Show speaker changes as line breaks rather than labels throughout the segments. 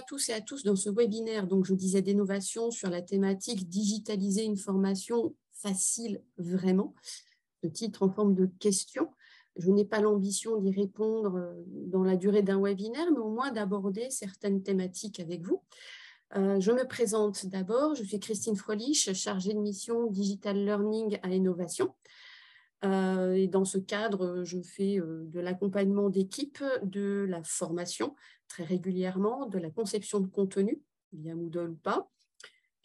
tous et à tous dans ce webinaire, donc je disais d'innovation sur la thématique digitaliser une formation facile vraiment, ce titre en forme de question. Je n'ai pas l'ambition d'y répondre dans la durée d'un webinaire, mais au moins d'aborder certaines thématiques avec vous. Je me présente d'abord, je suis Christine Froelich, chargée de mission Digital Learning à Innovation. Et dans ce cadre, je fais de l'accompagnement d'équipe, de la formation très régulièrement, de la conception de contenu, via Moodle ou pas.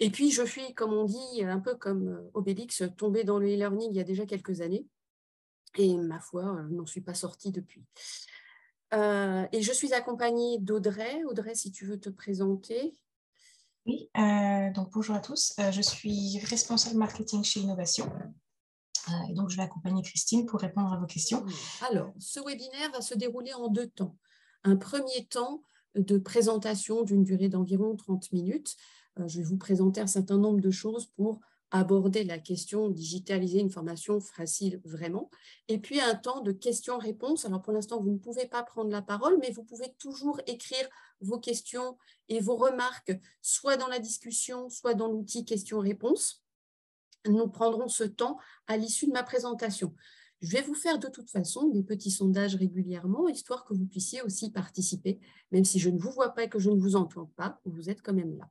Et puis, je suis, comme on dit, un peu comme Obélix, tombée dans le e-learning il y a déjà quelques années. Et ma foi, je n'en suis pas sortie depuis. Et je suis accompagnée d'Audrey. Audrey, si tu veux te présenter.
Oui, donc bonjour à tous. Je suis responsable marketing chez Innovation. Et donc, je vais accompagner Christine pour répondre à vos questions.
Alors, ce webinaire va se dérouler en 2 temps. Un premier temps de présentation d'une durée d'environ 30 minutes. Je vais vous présenter un certain nombre de choses pour aborder la question digitaliser une formation facile vraiment. Et puis, un temps de questions-réponses. Alors, pour l'instant, vous ne pouvez pas prendre la parole, mais vous pouvez toujours écrire vos questions et vos remarques, soit dans la discussion, soit dans l'outil questions-réponses. Nous prendrons ce temps à l'issue de ma présentation. Je vais vous faire de toute façon des petits sondages régulièrement, histoire que vous puissiez aussi participer, même si je ne vous vois pas et que je ne vous entends pas, vous êtes quand même là.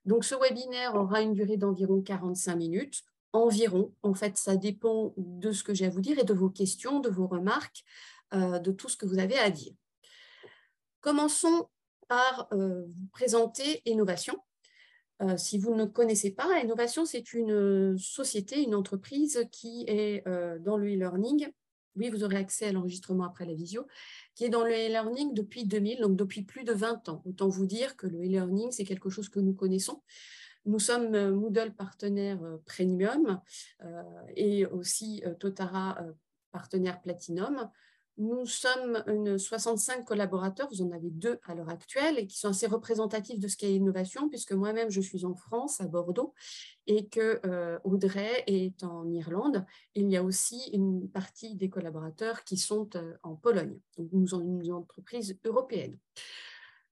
Donc, ce webinaire aura une durée d'environ 45 minutes. Environ, en fait, ça dépend de ce que j'ai à vous dire et de vos questions, de vos remarques, de tout ce que vous avez à dire. Commençons par vous présenter Innovation. Si vous ne connaissez pas, Innovation, c'est une société, une entreprise qui est dans le e-learning. Oui, vous aurez accès à l'enregistrement après la visio, qui est dans le e-learning depuis 2000, donc depuis plus de 20 ans. Autant vous dire que le e-learning, c'est quelque chose que nous connaissons. Nous sommes Moodle partenaire Premium et aussi Totara partenaire Platinum. Nous sommes 65 collaborateurs, vous en avez 2 à l'heure actuelle, et qui sont assez représentatifs de ce qu'est Innovation, puisque moi-même, je suis en France, à Bordeaux, et que Audrey est en Irlande. Il y a aussi une partie des collaborateurs qui sont en Pologne. Donc, nous sommes une entreprise européenne.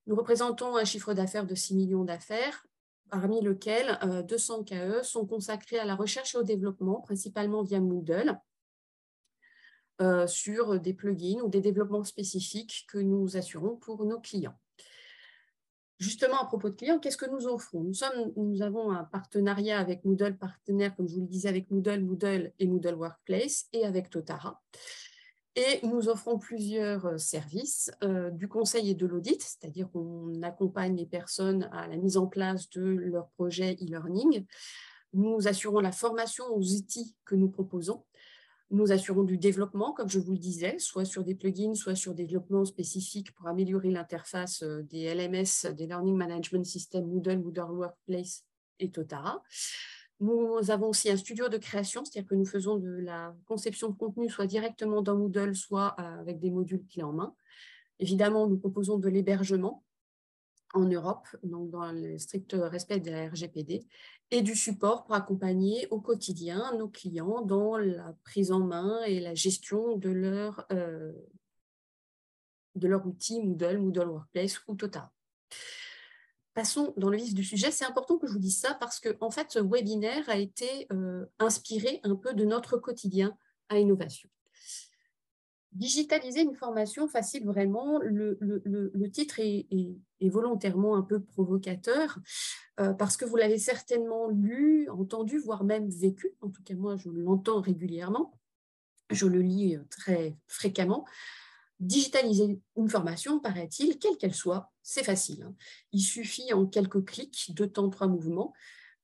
Nous représentons un chiffre d'affaires de 6 millions d'affaires, parmi lesquels 200 KE sont consacrés à la recherche et au développement, principalement via Moodle, sur des plugins ou des développements spécifiques que nous assurons pour nos clients. Justement, à propos de clients, qu'est-ce que nous offrons? Nous avons un partenariat avec Moodle, partenaire, comme je vous le disais, avec Moodle et Moodle Workplace et avec Totara. Et nous offrons plusieurs services, du conseil et de l'audit, c'est-à-dire qu'on accompagne les personnes à la mise en place de leur projet e-learning. Nous assurons la formation aux outils que nous proposons. Nous assurons du développement, comme je vous le disais, soit sur des plugins, soit sur des développements spécifiques pour améliorer l'interface des LMS, des Learning Management System, Moodle, Moodle Workplace et Totara. Nous avons aussi un studio de création, c'est-à-dire que nous faisons de la conception de contenu soit directement dans Moodle, soit avec des modules clés en main. Évidemment, nous proposons de l'hébergement en Europe, donc dans le strict respect de la RGPD, et du support pour accompagner au quotidien nos clients dans la prise en main et la gestion de leur outil Moodle, Moodle Workplace ou Totara. Passons dans le vif du sujet. C'est important que je vous dise ça parce que, en fait, ce webinaire a été inspiré un peu de notre quotidien à Innovation. Digitaliser une formation facile, vraiment, le titre est volontairement un peu provocateur parce que vous l'avez certainement lu, entendu, voire même vécu. En tout cas, moi, je l'entends régulièrement. Je le lis très fréquemment. Digitaliser une formation, paraît-il, quelle qu'elle soit, c'est facile. Hein. Il suffit en quelques clics, 2 temps, 3 mouvements,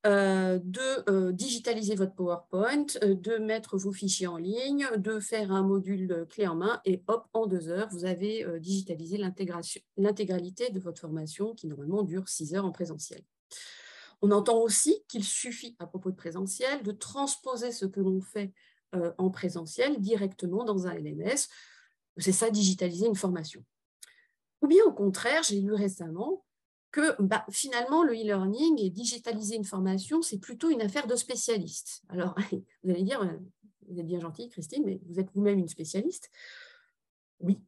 de digitaliser votre PowerPoint, de mettre vos fichiers en ligne, de faire un module clé en main et hop, en 2 heures, vous avez digitalisé l'intégralité de votre formation qui normalement dure 6 heures en présentiel. On entend aussi qu'il suffit, à propos de présentiel, de transposer ce que l'on fait en présentiel directement dans un LMS. C'est ça, digitaliser une formation. Ou bien au contraire, j'ai lu récemment que finalement, le e-learning et digitaliser une formation, c'est plutôt une affaire de spécialistes. Alors, vous allez dire, vous êtes bien gentille, Christine, mais vous êtes vous-même une spécialiste. Oui,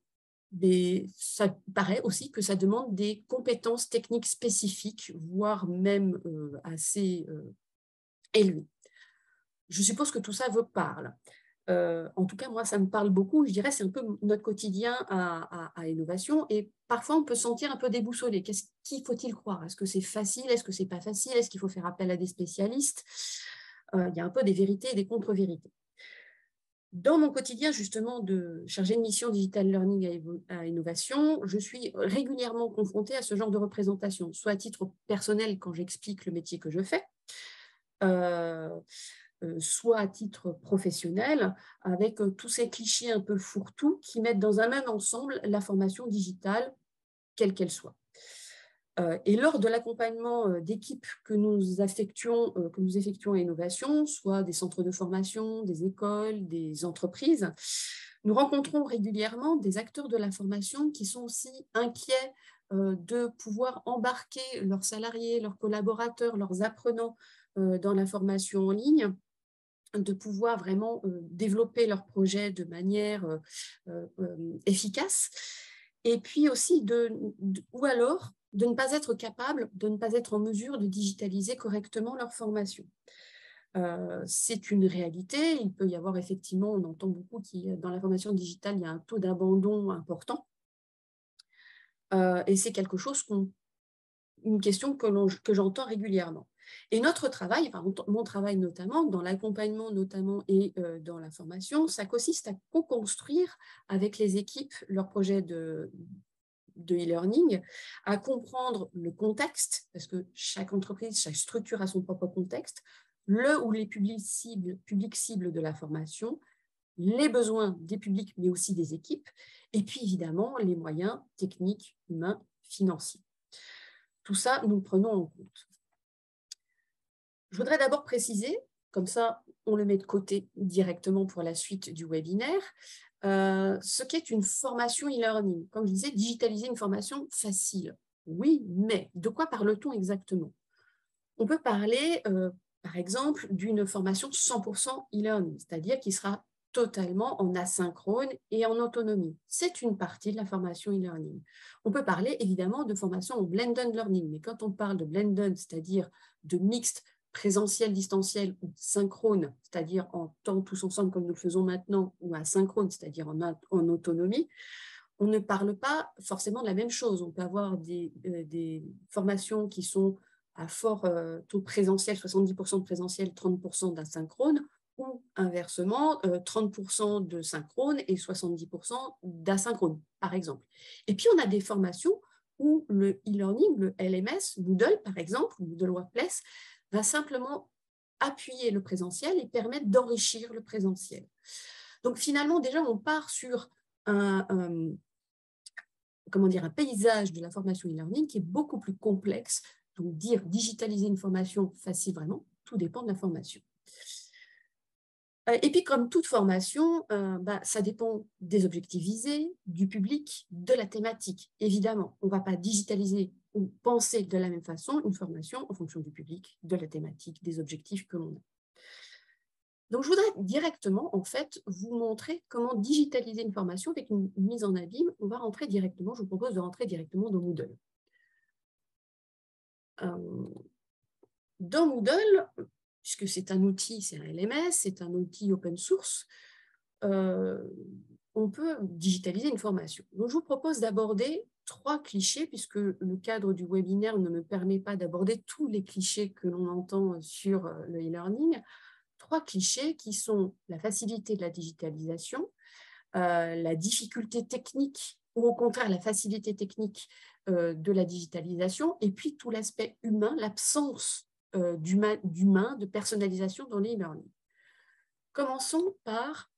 mais ça paraît aussi que ça demande des compétences techniques spécifiques, voire même assez élevées. Je suppose que tout ça vous parle. En tout cas, moi, ça me parle beaucoup. Je dirais c'est un peu notre quotidien à Innovation. Et parfois, on peut se sentir un peu déboussolé. Qu'il faut-il croire? Est-ce que c'est facile? Est-ce que c'est pas facile? Est-ce qu'il faut faire appel à des spécialistes? Il y a un peu des vérités et des contre-vérités. Dans mon quotidien, justement, de chargé de mission Digital Learning à Innovation, je suis régulièrement confrontée à ce genre de représentation, soit à titre personnel quand j'explique le métier que je fais, soit à titre professionnel, avec tous ces clichés un peu fourre-tout qui mettent dans un même ensemble la formation digitale, quelle qu'elle soit. Et lors de l'accompagnement d'équipes que nous effectuons à Innovation, soit des centres de formation, des écoles, des entreprises, nous rencontrons régulièrement des acteurs de la formation qui sont aussi inquiets de pouvoir embarquer leurs salariés, leurs collaborateurs, leurs apprenants dans la formation en ligne, de pouvoir vraiment développer leur projet de manière efficace, et puis aussi ou alors de ne pas être capable, de ne pas être en mesure de digitaliser correctement leur formation. C'est une réalité. Il peut y avoir effectivement, on entend beaucoup que dans la formation digitale, il y a un taux d'abandon important. Et c'est quelque chose une question que j'entends régulièrement. Et notre travail, enfin, mon travail notamment, dans l'accompagnement notamment et dans la formation, ça consiste à co-construire avec les équipes leur projet de e-learning, à comprendre le contexte, parce que chaque entreprise, chaque structure a son propre contexte, le ou les publics cibles de la formation, les besoins des publics, mais aussi des équipes, et puis évidemment les moyens techniques, humains, financiers. Tout ça, nous le prenons en compte. Je voudrais d'abord préciser, comme ça on le met de côté directement pour la suite du webinaire, ce qu'est une formation e-learning. Comme je disais, digitaliser une formation facile. Oui, mais de quoi parle-t-on exactement? On peut parler, par exemple, d'une formation 100% e-learning, c'est-à-dire qui sera totalement en asynchrone et en autonomie. C'est une partie de la formation e-learning. On peut parler évidemment de formation en blended learning, mais quand on parle de blended, c'est-à-dire de mixte, présentiel, distanciel ou synchrone, c'est-à-dire en temps tous ensemble comme nous le faisons maintenant, ou asynchrone, c'est-à-dire en autonomie, on ne parle pas forcément de la même chose. On peut avoir des formations qui sont à fort taux présentiel, 70% de présentiel, 30% d'asynchrone, ou inversement, 30% de synchrone et 70% d'asynchrone, par exemple. Et puis, on a des formations où le e-learning, le LMS, Moodle, par exemple, Moodle Workplace, va simplement appuyer le présentiel et permettre d'enrichir le présentiel. Donc, finalement, déjà, on part sur un paysage de la formation e-learning qui est beaucoup plus complexe. Donc, dire digitaliser une formation facile, vraiment, tout dépend de la formation. Et puis, comme toute formation, ça dépend des objectifs visés, du public, de la thématique. Évidemment, on ne va pas digitaliser ou penser de la même façon une formation en fonction du public, de la thématique, des objectifs que l'on a. Donc, je voudrais directement, en fait, vous montrer comment digitaliser une formation avec une mise en abîme. On va rentrer directement, je vous propose de rentrer directement dans Moodle. Dans Moodle, puisque c'est un outil, c'est un LMS, c'est un outil open source, on peut digitaliser une formation. Donc, je vous propose d'aborder 3 clichés, puisque le cadre du webinaire ne me permet pas d'aborder tous les clichés que l'on entend sur le e-learning. 3 clichés qui sont la facilité de la digitalisation, la difficulté technique, ou au contraire la facilité technique de la digitalisation, et puis tout l'aspect humain, l'absence d'humain, de personnalisation dans les e-learning. Commençons par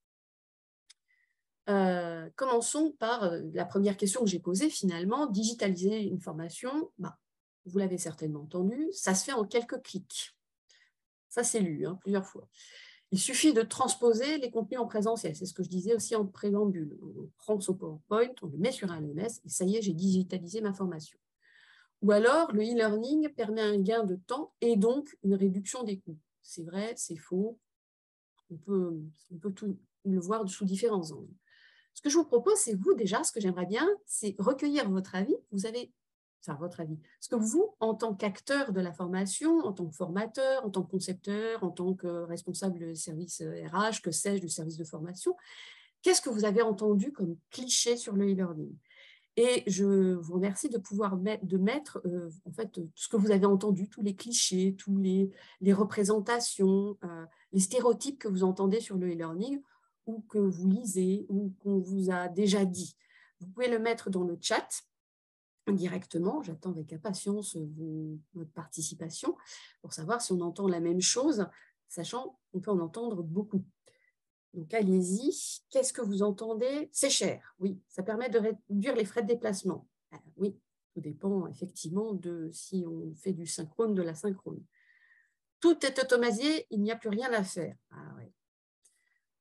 la première question que j'ai posée finalement. Digitaliser une formation, vous l'avez certainement entendu, ça se fait en quelques clics. Ça, c'est lu plusieurs fois. Il suffit de transposer les contenus en présentiel. C'est ce que je disais aussi en préambule. On prend son PowerPoint, on le met sur un LMS et ça y est, j'ai digitalisé ma formation. Ou alors, le e-learning permet un gain de temps et donc une réduction des coûts. C'est vrai, c'est faux. On peut tout le voir sous différents angles. Ce que je vous propose, c'est vous déjà, ce que j'aimerais bien, c'est recueillir votre avis. Vous avez, enfin votre avis, ce que vous, en tant qu'acteur de la formation, en tant que formateur, en tant que concepteur, en tant que responsable du service RH, que sais-je, du service de formation, qu'est-ce que vous avez entendu comme cliché sur le e-learning? Et je vous remercie de pouvoir mettre en fait, ce que vous avez entendu, tous les clichés, tous les représentations, les stéréotypes que vous entendez sur le e-learning ou que vous lisez ou qu'on vous a déjà dit. Vous pouvez le mettre dans le chat directement. J'attends avec impatience votre participation pour savoir si on entend la même chose, sachant qu'on peut en entendre beaucoup. Donc, allez-y. Qu'est-ce que vous entendez? C'est cher. Oui, ça permet de réduire les frais de déplacement. Oui, tout dépend effectivement de si on fait du synchrone, de la synchrone. Tout est automatisé, il n'y a plus rien à faire. Ah, ouais.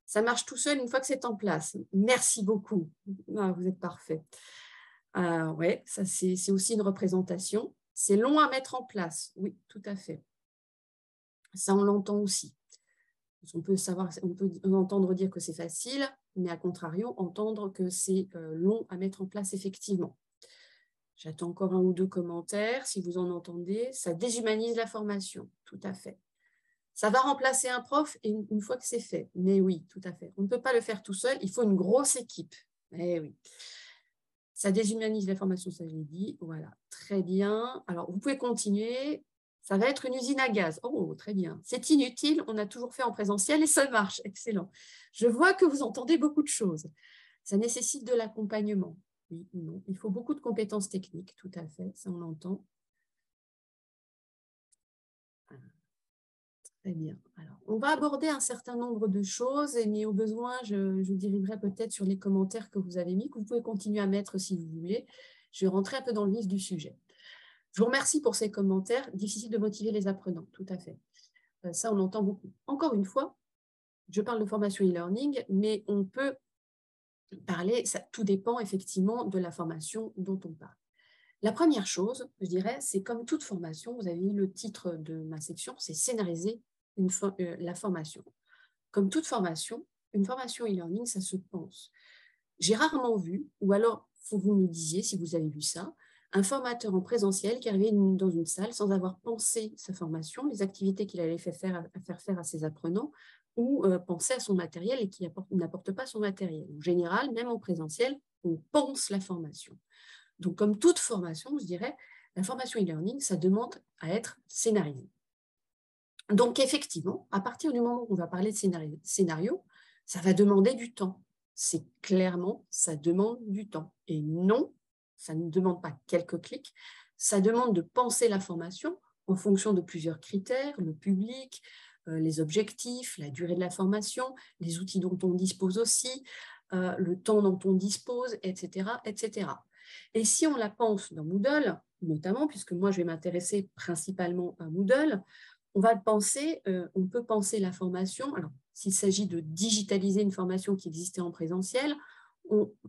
Ça marche tout seul une fois que c'est en place. Merci beaucoup. Ah, vous êtes parfait. Oui, ça c'est aussi une représentation. C'est long à mettre en place. Oui, tout à fait. Ça, on l'entend aussi. On peut entendre dire que c'est facile, mais à contrario, entendre que c'est long à mettre en place effectivement. J'attends encore 1 ou 2 commentaires, si vous en entendez. Ça déshumanise la formation, tout à fait. Ça va remplacer un prof une fois que c'est fait. Mais oui, tout à fait. On ne peut pas le faire tout seul, il faut une grosse équipe. Eh oui. Ça déshumanise la formation, ça je l'ai dit. Voilà, très bien. Alors, vous pouvez continuer. Ça va être une usine à gaz. Oh, très bien. C'est inutile, on a toujours fait en présentiel et ça marche. Excellent. Je vois que vous entendez beaucoup de choses. Ça nécessite de l'accompagnement. Oui ou non. Il faut beaucoup de compétences techniques, tout à fait. Ça, on l'entend. Très bien. Alors, on va aborder un certain nombre de choses, mais au besoin, je dériverai peut-être sur les commentaires que vous avez mis, que vous pouvez continuer à mettre si vous voulez. Je vais rentrer un peu dans le vif du sujet. Je vous remercie pour ces commentaires. Difficile de motiver les apprenants, tout à fait. Ça, on l'entend beaucoup. Encore une fois, je parle de formation e-learning, mais on peut parler, ça, tout dépend effectivement de la formation dont on parle. La première chose, je dirais, c'est comme toute formation, vous avez vu le titre de ma section, c'est scénariser la formation. Comme toute formation, une formation e-learning, ça se pense. J'ai rarement vu, ou alors, il faut que vous me disiez si vous avez vu ça, un formateur en présentiel qui arrivait dans une salle sans avoir pensé sa formation, les activités qu'il allait faire faire à ses apprenants, ou penser à son matériel et qui n'apporte pas son matériel. En général, même en présentiel, on pense la formation. Donc, comme toute formation, je dirais, la formation e-learning, ça demande à être scénarisée. Donc, effectivement, à partir du moment où on va parler de scénario, ça va demander du temps. C'est clairement, ça demande du temps. Et non, ça ne demande pas quelques clics, ça demande de penser la formation en fonction de plusieurs critères, le public, les objectifs, la durée de la formation, les outils dont on dispose aussi, le temps dont on dispose, etc., etc. Et si on la pense dans Moodle, notamment, puisque moi je vais m'intéresser principalement à Moodle, on peut penser la formation. Alors, s'il s'agit de digitaliser une formation qui existait en présentiel,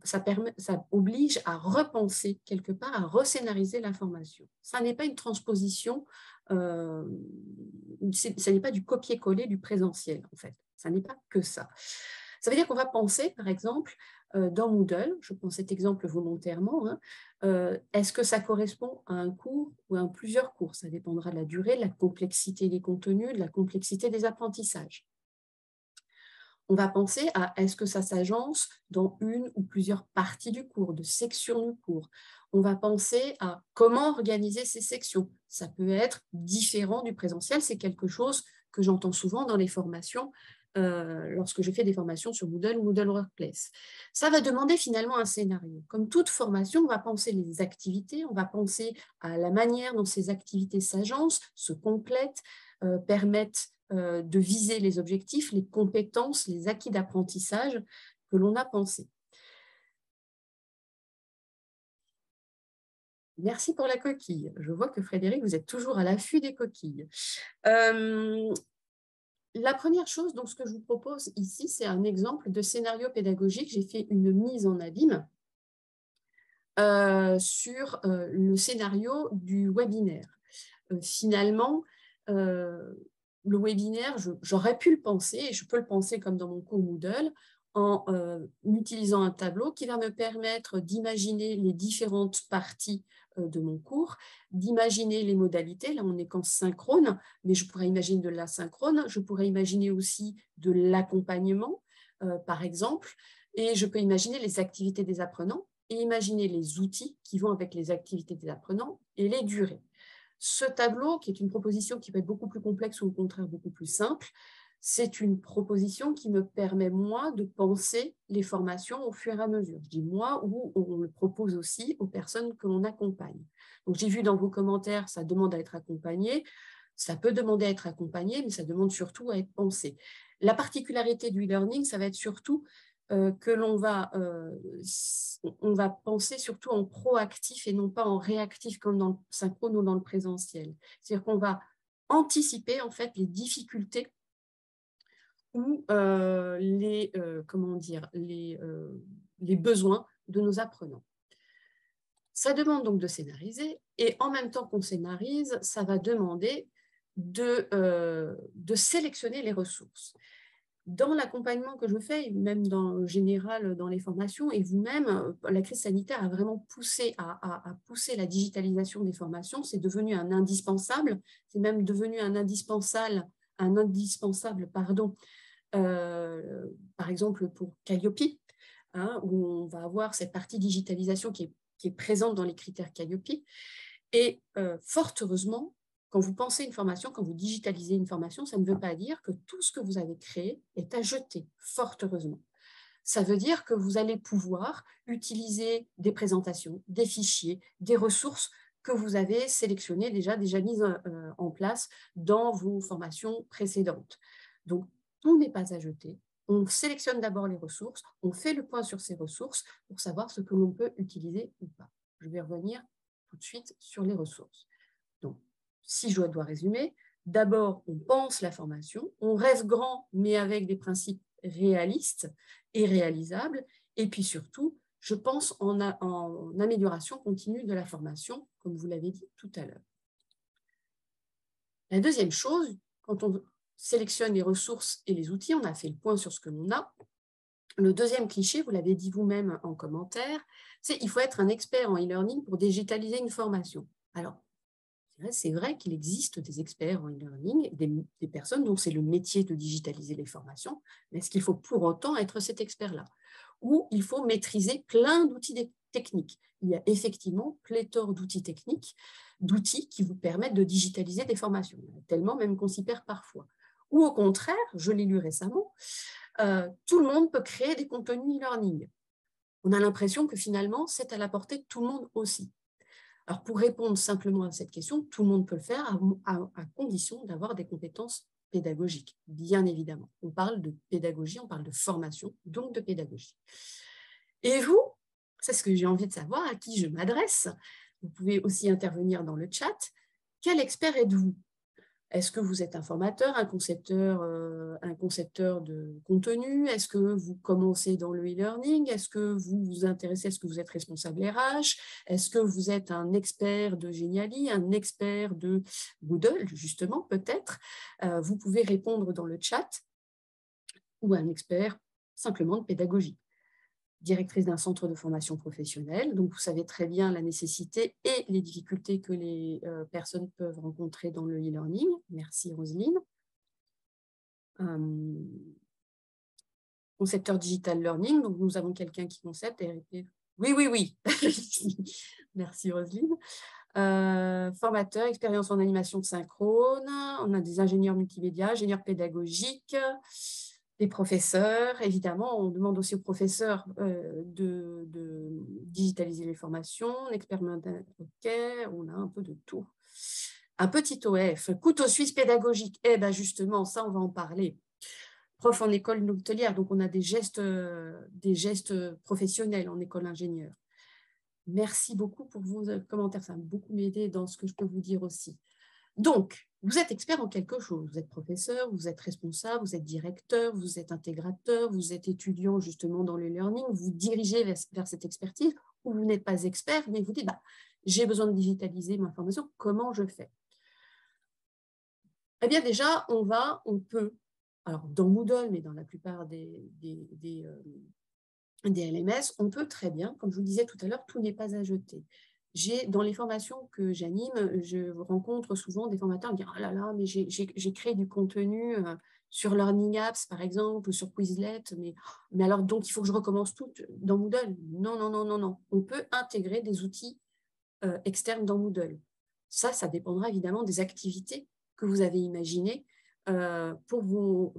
ça oblige à repenser quelque part, à rescénariser la formation. Ça n'est pas une transposition, ça n'est pas du copier-coller du présentiel, en fait. Ça n'est pas que ça. Ça veut dire qu'on va penser, par exemple, dans Moodle, je prends cet exemple volontairement, est-ce que ça correspond à un cours ou à plusieurs cours? Ça dépendra de la durée, de la complexité des contenus, de la complexité des apprentissages. On va penser à est-ce que ça s'agence dans une ou plusieurs parties du cours, de sections du cours. On va penser à comment organiser ces sections. Ça peut être différent du présentiel, c'est quelque chose que j'entends souvent dans les formations lorsque je fais des formations sur Moodle ou Moodle Workplace. Ça va demander finalement un scénario. Comme toute formation, on va penser les activités, on va penser à la manière dont ces activités s'agencent, se complètent, permettent de viser les objectifs, les compétences, les acquis d'apprentissage que l'on a pensé. Merci pour la coquille. Je vois que Frédéric, vous êtes toujours à l'affût des coquilles. La première chose, donc, ce que je vous propose ici, c'est un exemple de scénario pédagogique. J'ai fait une mise en abîme sur le scénario du webinaire. Finalement, le webinaire, j'aurais pu le penser, et je peux le penser comme dans mon cours Moodle, en utilisant un tableau qui va me permettre d'imaginer les différentes parties de mon cours, d'imaginer les modalités. Là, on est qu'en synchrone, mais je pourrais imaginer de l'asynchrone. Je pourrais imaginer aussi de l'accompagnement, par exemple, et je peux imaginer les activités des apprenants et imaginer les outils qui vont avec les activités des apprenants et les durées. Ce tableau, qui est une proposition qui peut être beaucoup plus complexe ou au contraire beaucoup plus simple, c'est une proposition qui me permet, moi, de penser les formations au fur et à mesure. Je dis moi, ou on le propose aussi aux personnes que l'on accompagne. Donc, j'ai vu dans vos commentaires, ça demande à être accompagné. Ça peut demander à être accompagné, mais ça demande surtout à être pensé. La particularité du e-learning, ça va être surtout que on va penser surtout en proactif et non pas en réactif comme dans le synchrone ou dans le présentiel. C'est-à-dire qu'on va anticiper en fait les difficultés ou les besoins de nos apprenants. Ça demande donc de scénariser et en même temps qu'on scénarise, ça va demander de sélectionner les ressources. Dans l'accompagnement que je fais, même en général dans les formations, et vous-même, la crise sanitaire a vraiment poussé à pousser la digitalisation des formations. C'est devenu un indispensable, c'est même devenu un indispensable, par exemple pour Calliope, hein, où on va avoir cette partie digitalisation qui est présente dans les critères Calliope. Et fort heureusement, quand vous pensez une formation, quand vous digitalisez une formation, ça ne veut pas dire que tout ce que vous avez créé est à jeter, fort heureusement. Ça veut dire que vous allez pouvoir utiliser des présentations, des fichiers, des ressources que vous avez sélectionnées, déjà mises en place dans vos formations précédentes. Donc, tout n'est pas à jeter. On sélectionne d'abord les ressources, on fait le point sur ces ressources pour savoir ce que l'on peut utiliser ou pas. Je vais revenir tout de suite sur les ressources. Donc, si je dois résumer, d'abord, on pense la formation, on rêve grand, mais avec des principes réalistes et réalisables, et puis surtout, je pense en amélioration continue de la formation, comme vous l'avez dit tout à l'heure. La deuxième chose, quand on sélectionne les ressources et les outils, on a fait le point sur ce que l'on a. Le deuxième cliché, vous l'avez dit vous-même en commentaire, c'est qu'il faut être un expert en e-learning pour digitaliser une formation. Alors, c'est vrai qu'il existe des experts en e-learning, des personnes dont c'est le métier de digitaliser les formations, mais est-ce qu'il faut pour autant être cet expert-là? Ou il faut maîtriser plein d'outils techniques. Il y a effectivement pléthore d'outils techniques, d'outils qui vous permettent de digitaliser des formations, tellement même qu'on s'y perd parfois. Ou au contraire, je l'ai lu récemment, tout le monde peut créer des contenus e-learning. On a l'impression que finalement, c'est à la portée de tout le monde aussi. Alors, pour répondre simplement à cette question, tout le monde peut le faire à condition d'avoir des compétences pédagogiques, bien évidemment. On parle de pédagogie, on parle de formation, donc de pédagogie. Et vous, c'est ce que j'ai envie de savoir, à qui je m'adresse. Vous pouvez aussi intervenir dans le chat. Quel expert êtes-vous? Est-ce que vous êtes un formateur, un concepteur de contenu? Est-ce que vous commencez dans le e-learning? Est-ce que vous vous intéressez? Est-ce que vous êtes responsable RH? Est-ce que vous êtes un expert de Geniali, un expert de Moodle, justement, peut-être? Vous pouvez répondre dans le chat, ou un expert simplement de pédagogie. Directrice d'un centre de formation professionnelle, donc vous savez très bien la nécessité et les difficultés que les personnes peuvent rencontrer dans le e-learning. Merci Roselyne. Concepteur digital learning, donc nous avons quelqu'un qui concepte. Oui. Merci Roselyne. Formateur, expérience en animation synchrone, on a des ingénieurs multimédia, ingénieurs pédagogiques, des professeurs, évidemment, on demande aussi aux professeurs de digitaliser les formations, expert ok, on a un peu de tout. Un petit OF, couteau suisse pédagogique, eh bien justement, ça on va en parler. Prof en école hôtelière, donc on a des gestes professionnels en école ingénieure. Merci beaucoup pour vos commentaires, ça va beaucoup m'aider dans ce que je peux vous dire aussi. Donc, vous êtes expert en quelque chose, vous êtes professeur, vous êtes responsable, vous êtes directeur, vous êtes intégrateur, vous êtes étudiant justement dans le learning, vous dirigez vers cette expertise, ou vous n'êtes pas expert, mais vous dites, j'ai besoin de digitaliser ma formation, comment je fais? Eh bien déjà, on peut alors dans Moodle, mais dans la plupart des LMS, on peut très bien, comme je vous disais tout à l'heure, tout n'est pas à jeter. Dans les formations que j'anime, je rencontre souvent des formateurs qui disent « Oh là là, mais j'ai créé du contenu sur Learning Apps, par exemple, ou sur Quizlet, mais alors donc il faut que je recommence tout dans Moodle ?» Non, non, non, non, non. On peut intégrer des outils externes dans Moodle. Ça dépendra évidemment des activités que vous avez imaginées pour vos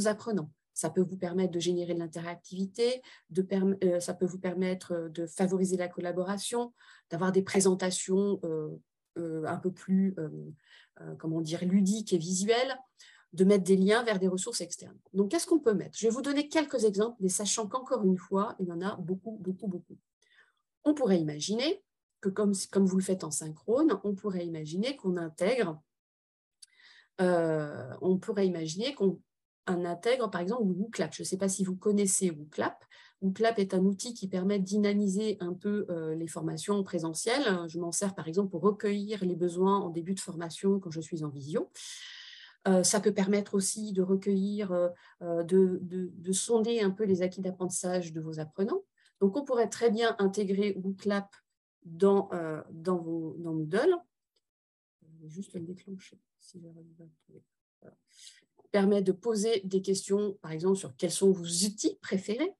apprenants. Ça peut vous permettre de générer de l'interactivité, ça peut vous permettre de favoriser la collaboration, d'avoir des présentations un peu plus, comment dire, ludiques et visuelles, de mettre des liens vers des ressources externes. Donc, qu'est-ce qu'on peut mettre? Je vais vous donner quelques exemples, mais sachant qu'encore une fois, il y en a beaucoup, beaucoup, beaucoup. On pourrait imaginer que, comme vous le faites en synchrone, on pourrait imaginer qu'on intègre par exemple WooClap. Je ne sais pas si vous connaissez WooClap. WooClap est un outil qui permet de dynamiser un peu les formations en présentiel. Je m'en sers par exemple pour recueillir les besoins en début de formation quand je suis en visio. Ça peut permettre aussi de recueillir, de sonder un peu les acquis d'apprentissage de vos apprenants. Donc, on pourrait très bien intégrer WooClap dans Moodle. Je vais juste le déclencher si j'arrive à le trouver. Voilà. Permet de poser des questions, par exemple, sur quels sont vos outils préférés.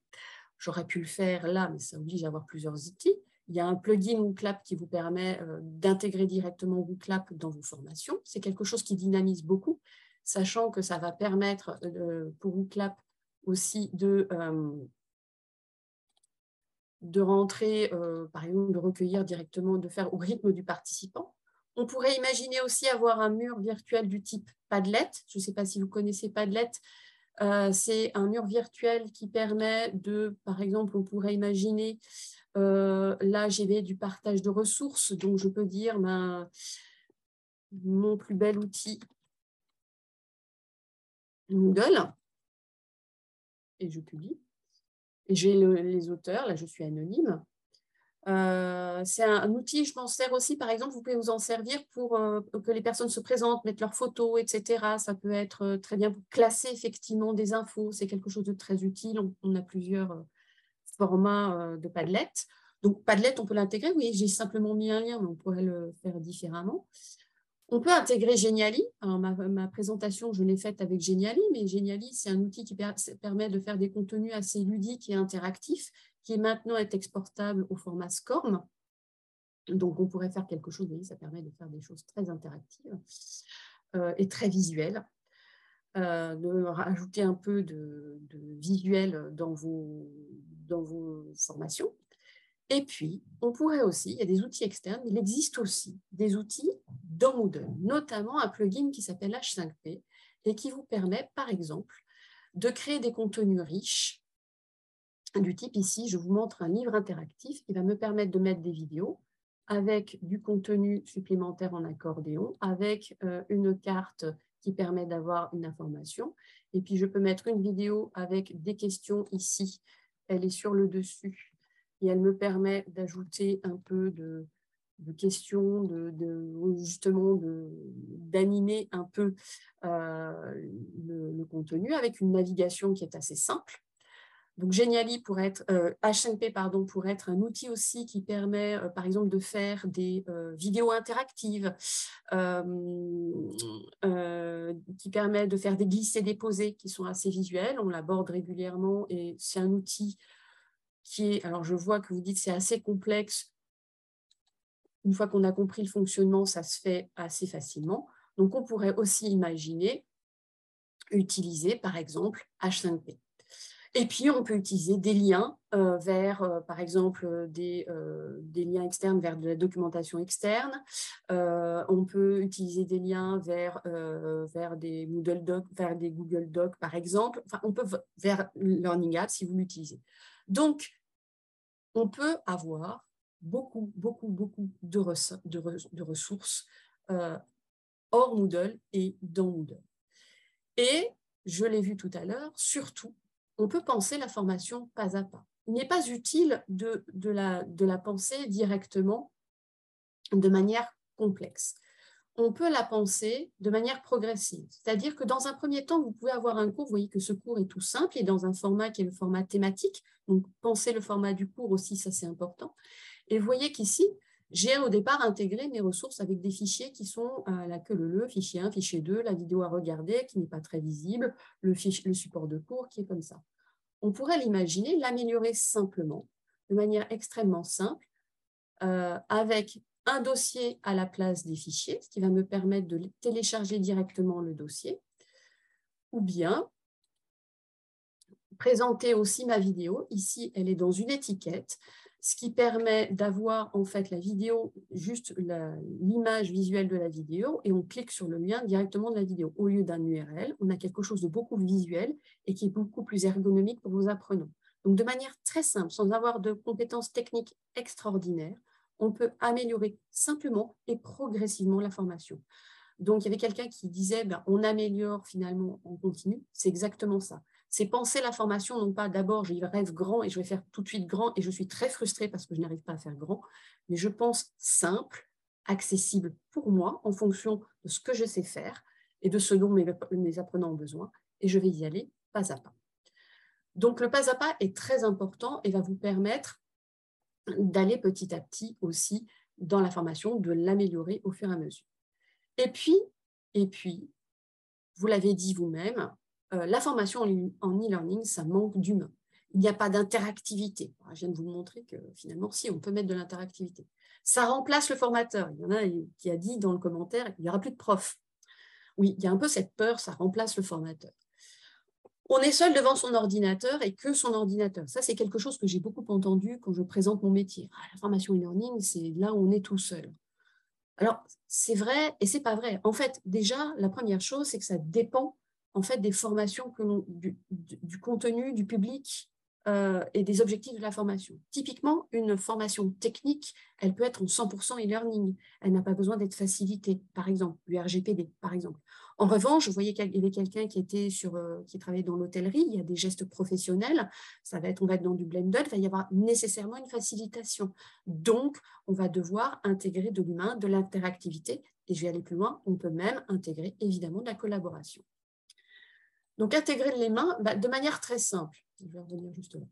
J'aurais pu le faire là, mais ça oblige à avoir plusieurs outils. Il y a un plugin WooClap qui vous permet d'intégrer directement WooClap dans vos formations. C'est quelque chose qui dynamise beaucoup, sachant que ça va permettre pour WooClap aussi de rentrer, par exemple, de recueillir directement, de faire au rythme du participant. On pourrait imaginer aussi avoir un mur virtuel du type Padlet. Je ne sais pas si vous connaissez Padlet. C'est un mur virtuel qui permet de, par exemple, on pourrait imaginer, là, j'ai du partage de ressources, donc je peux dire mon plus bel outil Moodle, et je publie. Et j'ai les auteurs, là, je suis anonyme. C'est un outil, je m'en sers aussi, par exemple, vous pouvez vous en servir pour que les personnes se présentent, mettre leurs photos, etc. Ça peut être très bien pour classer effectivement des infos, c'est quelque chose de très utile. On a plusieurs formats de Padlet. Donc Padlet, on peut l'intégrer, oui, j'ai simplement mis un lien, mais on pourrait le faire différemment. On peut intégrer Geniali. Alors, ma présentation, je l'ai faite avec Geniali, mais Geniali, c'est un outil qui permet de faire des contenus assez ludiques et interactifs, qui maintenant est exportable au format SCORM. Donc, on pourrait faire quelque chose, vous voyez, ça permet de faire des choses très interactives et très visuelles, de rajouter un peu de visuel dans vos formations. Et puis, on pourrait aussi, il y a des outils externes, il existe aussi des outils dans Moodle, notamment un plugin qui s'appelle H5P et qui vous permet, par exemple, de créer des contenus riches du type ici, je vous montre un livre interactif qui va me permettre de mettre des vidéos avec du contenu supplémentaire en accordéon, avec une carte qui permet d'avoir une information. Et puis, je peux mettre une vidéo avec des questions ici. Elle est sur le dessus. Et elle me permet d'ajouter un peu de questions, justement d'animer un peu le contenu avec une navigation qui est assez simple. Donc, Geniali H5P pourrait être un outil aussi qui permet, par exemple, de faire des vidéos interactives, qui permet de faire des glissés-déposés qui sont assez visuels. On l'aborde régulièrement et c'est un outil qui est, alors je vois que vous dites c'est assez complexe. Une fois qu'on a compris le fonctionnement, ça se fait assez facilement. Donc, on pourrait aussi imaginer utiliser, par exemple, H5P. Et puis, on peut utiliser des liens vers, par exemple, des liens externes vers de la documentation externe. On peut utiliser des liens vers des Moodle Docs, vers des Google Docs, par exemple. Enfin, on peut vers Learning Apps si vous l'utilisez. Donc, on peut avoir beaucoup, beaucoup, beaucoup de ressources hors Moodle et dans Moodle. Et, je l'ai vu tout à l'heure, surtout, on peut penser la formation pas à pas. Il n'est pas utile de la penser directement de manière complexe. on peut la penser de manière progressive. C'est-à-dire que dans un premier temps, vous pouvez avoir un cours, vous voyez que ce cours est tout simple, il est dans un format qui est le format thématique, donc pensez le format du cours aussi, ça c'est important. Et vous voyez qu'ici, j'ai au départ intégré mes ressources avec des fichiers qui sont la queue leu, fichier 1, fichier 2, la vidéo à regarder qui n'est pas très visible, le support de cours qui est comme ça. On pourrait l'imaginer, l'améliorer simplement, de manière extrêmement simple, avec un dossier à la place des fichiers, ce qui va me permettre de télécharger directement le dossier, ou bien présenter aussi ma vidéo. Ici, elle est dans une étiquette, ce qui permet d'avoir en fait la vidéo, juste l'image visuelle de la vidéo, et on clique sur le lien directement de la vidéo. Au lieu d'un URL, on a quelque chose de beaucoup visuel et qui est beaucoup plus ergonomique pour vos apprenants. Donc, de manière très simple, sans avoir de compétences techniques extraordinaires, on peut améliorer simplement et progressivement la formation. Donc, il y avait quelqu'un qui disait on améliore finalement en continu. C'est exactement ça. C'est penser la formation, non pas d'abord je rêve grand et je vais faire tout de suite grand et je suis très frustrée parce que je n'arrive pas à faire grand, mais je pense simple, accessible pour moi en fonction de ce que je sais faire et de ce dont mes apprenants ont besoin, et je vais y aller pas à pas. Donc, le pas à pas est très important et va vous permettre d'aller petit à petit aussi dans la formation, de l'améliorer au fur et à mesure. Et puis, vous l'avez dit vous-même, la formation en e-learning, ça manque d'humain. Il n'y a pas d'interactivité. Je viens de vous montrer que finalement, si, on peut mettre de l'interactivité. Ça remplace le formateur. Il y en a qui a dit dans le commentaire, il n'y aura plus de prof. Oui, il y a un peu cette peur, ça remplace le formateur. On est seul devant son ordinateur et que son ordinateur. Ça, c'est quelque chose que j'ai beaucoup entendu quand je présente mon métier. La formation e-learning, c'est là où on est tout seul. Alors, c'est vrai et c'est pas vrai. En fait, déjà, la première chose, c'est que ça dépend en fait des formations du contenu, du public et des objectifs de la formation. Typiquement, une formation technique, elle peut être en 100% e-learning. Elle n'a pas besoin d'être facilitée, par exemple, du RGPD, par exemple. En revanche, je voyais qu'il y avait quelqu'un qui travaillait dans l'hôtellerie, il y a des gestes professionnels, on va être dans du blended, il va y avoir nécessairement une facilitation. Donc, on va devoir intégrer de l'humain, de l'interactivité, et je vais aller plus loin, on peut même intégrer évidemment de la collaboration. Donc, intégrer les mains de manière très simple. Je vais revenir juste là.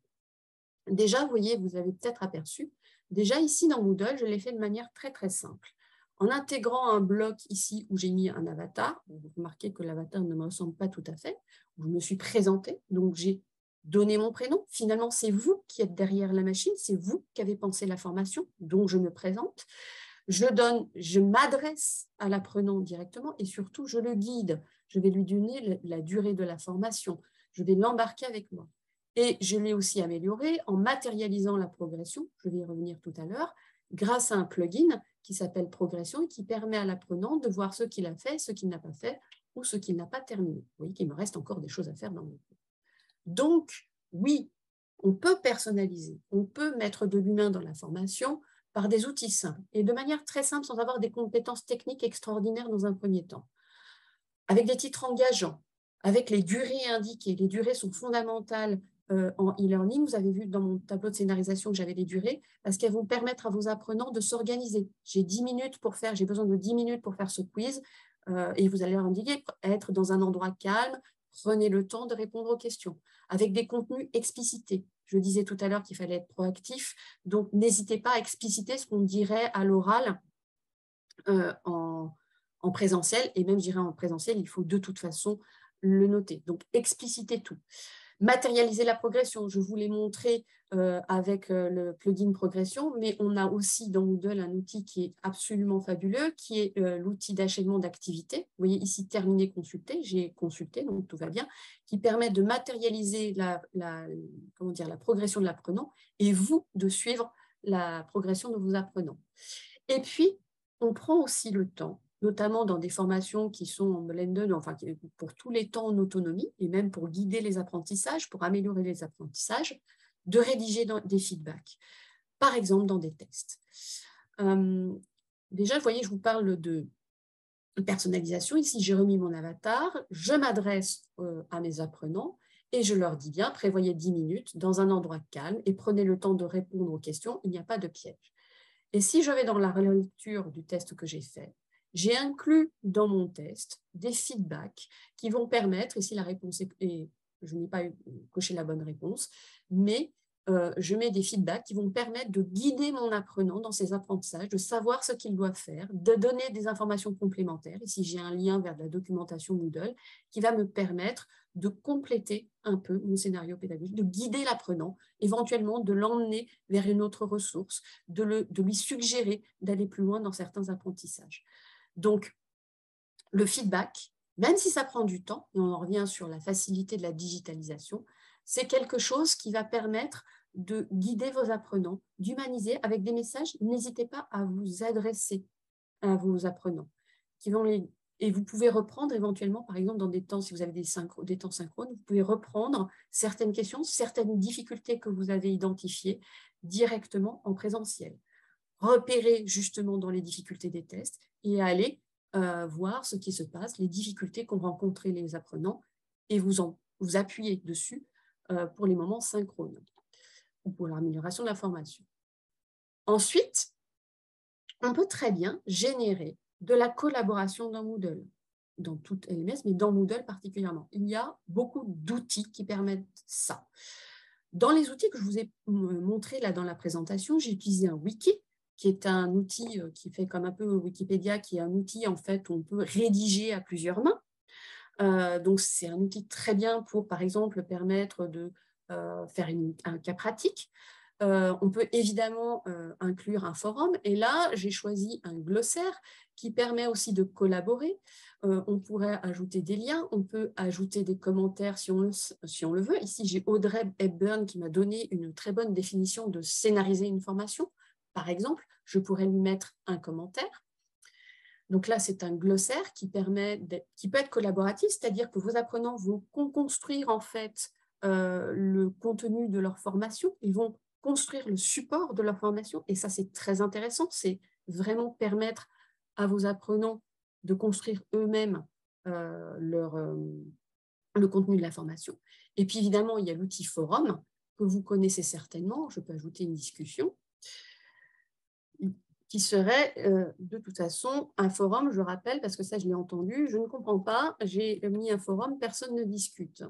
Déjà, vous voyez, vous avez peut-être aperçu, déjà ici dans Moodle, je l'ai fait de manière très très simple. En intégrant un bloc ici où j'ai mis un avatar, vous remarquez que l'avatar ne me ressemble pas tout à fait, où je me suis présentée, donc j'ai donné mon prénom. Finalement, c'est vous qui êtes derrière la machine, c'est vous qui avez pensé la formation, donc je me présente. Je m'adresse à l'apprenant directement et surtout, je le guide. Je vais lui donner la durée de la formation. Je vais l'embarquer avec moi. Et je l'ai aussi amélioré en matérialisant la progression, je vais y revenir tout à l'heure, grâce à un plugin qui s'appelle Progression et qui permet à l'apprenant de voir ce qu'il a fait, ce qu'il n'a pas fait ou ce qu'il n'a pas terminé. Vous voyez qu'il me reste encore des choses à faire dans mon cours. Donc, oui, on peut personnaliser, on peut mettre de l'humain dans la formation par des outils simples et de manière très simple sans avoir des compétences techniques extraordinaires dans un premier temps. Avec des titres engageants, avec les durées indiquées. Les durées sont fondamentales en e-learning. Vous avez vu dans mon tableau de scénarisation que j'avais les durées parce qu'elles vont permettre à vos apprenants de s'organiser. J'ai besoin de 10 minutes pour faire ce quiz et vous allez leur indiquer être dans un endroit calme, prenez le temps de répondre aux questions avec des contenus explicités. Je disais tout à l'heure qu'il fallait être proactif, donc n'hésitez pas à expliciter ce qu'on dirait à l'oral en présentiel, et même, je dirais, en présentiel, il faut de toute façon le noter. Donc, expliciter tout. Matérialiser la progression, je vous l'ai montré avec le plugin Progression, mais on a aussi dans Moodle un outil qui est absolument fabuleux, qui est l'outil d'enchaînement d'activités. Vous voyez ici, terminer, consulter, j'ai consulté, donc tout va bien, qui permet de matérialiser la progression de l'apprenant et vous de suivre la progression de vos apprenants. Et puis, on prend aussi le temps, notamment dans des formations qui sont en blended, enfin pour tous les temps en autonomie, et même pour guider les apprentissages, pour améliorer les apprentissages, de rédiger des feedbacks, par exemple dans des tests. Déjà, vous voyez, je vous parle de personnalisation. Ici, j'ai remis mon avatar, je m'adresse à mes apprenants et je leur dis bien, prévoyez 10 minutes dans un endroit calme et prenez le temps de répondre aux questions, il n'y a pas de piège. Et si je vais dans la relecture du test que j'ai fait, j'ai inclus dans mon test des feedbacks qui vont permettre, et si la réponse est, je n'ai pas coché la bonne réponse, mais je mets des feedbacks qui vont me permettre de guider mon apprenant dans ses apprentissages, de savoir ce qu'il doit faire, de donner des informations complémentaires. Ici, j'ai un lien vers de la documentation Moodle qui va me permettre de compléter un peu mon scénario pédagogique, de guider l'apprenant, éventuellement de l'emmener vers une autre ressource, de lui suggérer d'aller plus loin dans certains apprentissages. Donc, le feedback, même si ça prend du temps, et on en revient sur la facilité de la digitalisation, c'est quelque chose qui va permettre de guider vos apprenants, d'humaniser avec des messages. N'hésitez pas à vous adresser à vos apprenants. Et vous pouvez reprendre éventuellement, par exemple, dans des temps, si vous avez des temps synchrones, vous pouvez reprendre certaines questions, certaines difficultés que vous avez identifiées directement en présentiel. Repérer justement dans les difficultés des tests et aller voir ce qui se passe, les difficultés qu'ont rencontrées les apprenants et vous appuyer dessus pour les moments synchrones ou pour l'amélioration de la formation. Ensuite, on peut très bien générer de la collaboration dans Moodle, dans tout LMS, mais dans Moodle particulièrement. Il y a beaucoup d'outils qui permettent ça. Dans les outils que je vous ai montrés là dans la présentation, j'ai utilisé un wiki, qui est un outil qui fait comme un peu Wikipédia, qui est un outil en fait où on peut rédiger à plusieurs mains. Donc, c'est un outil très bien pour, par exemple, permettre de faire un cas pratique. On peut évidemment inclure un forum. Et là, j'ai choisi un glossaire qui permet aussi de collaborer. On pourrait ajouter des liens, on peut ajouter des commentaires si on le veut. Ici, j'ai Audrey Hepburn qui m'a donné une très bonne définition de scénariser une formation. Par exemple, je pourrais lui mettre un commentaire. Donc là, c'est un glossaire qui peut être collaboratif, c'est-à-dire que vos apprenants vont construire en fait le contenu de leur formation. Ils vont construire le support de leur formation. Et ça, c'est très intéressant. C'est vraiment permettre à vos apprenants de construire eux-mêmes le contenu de la formation. Et puis, évidemment, il y a l'outil forum que vous connaissez certainement. Je peux ajouter une discussion qui serait de toute façon un forum, je rappelle, parce que ça, je l'ai entendu, je ne comprends pas, j'ai mis un forum, personne ne discute.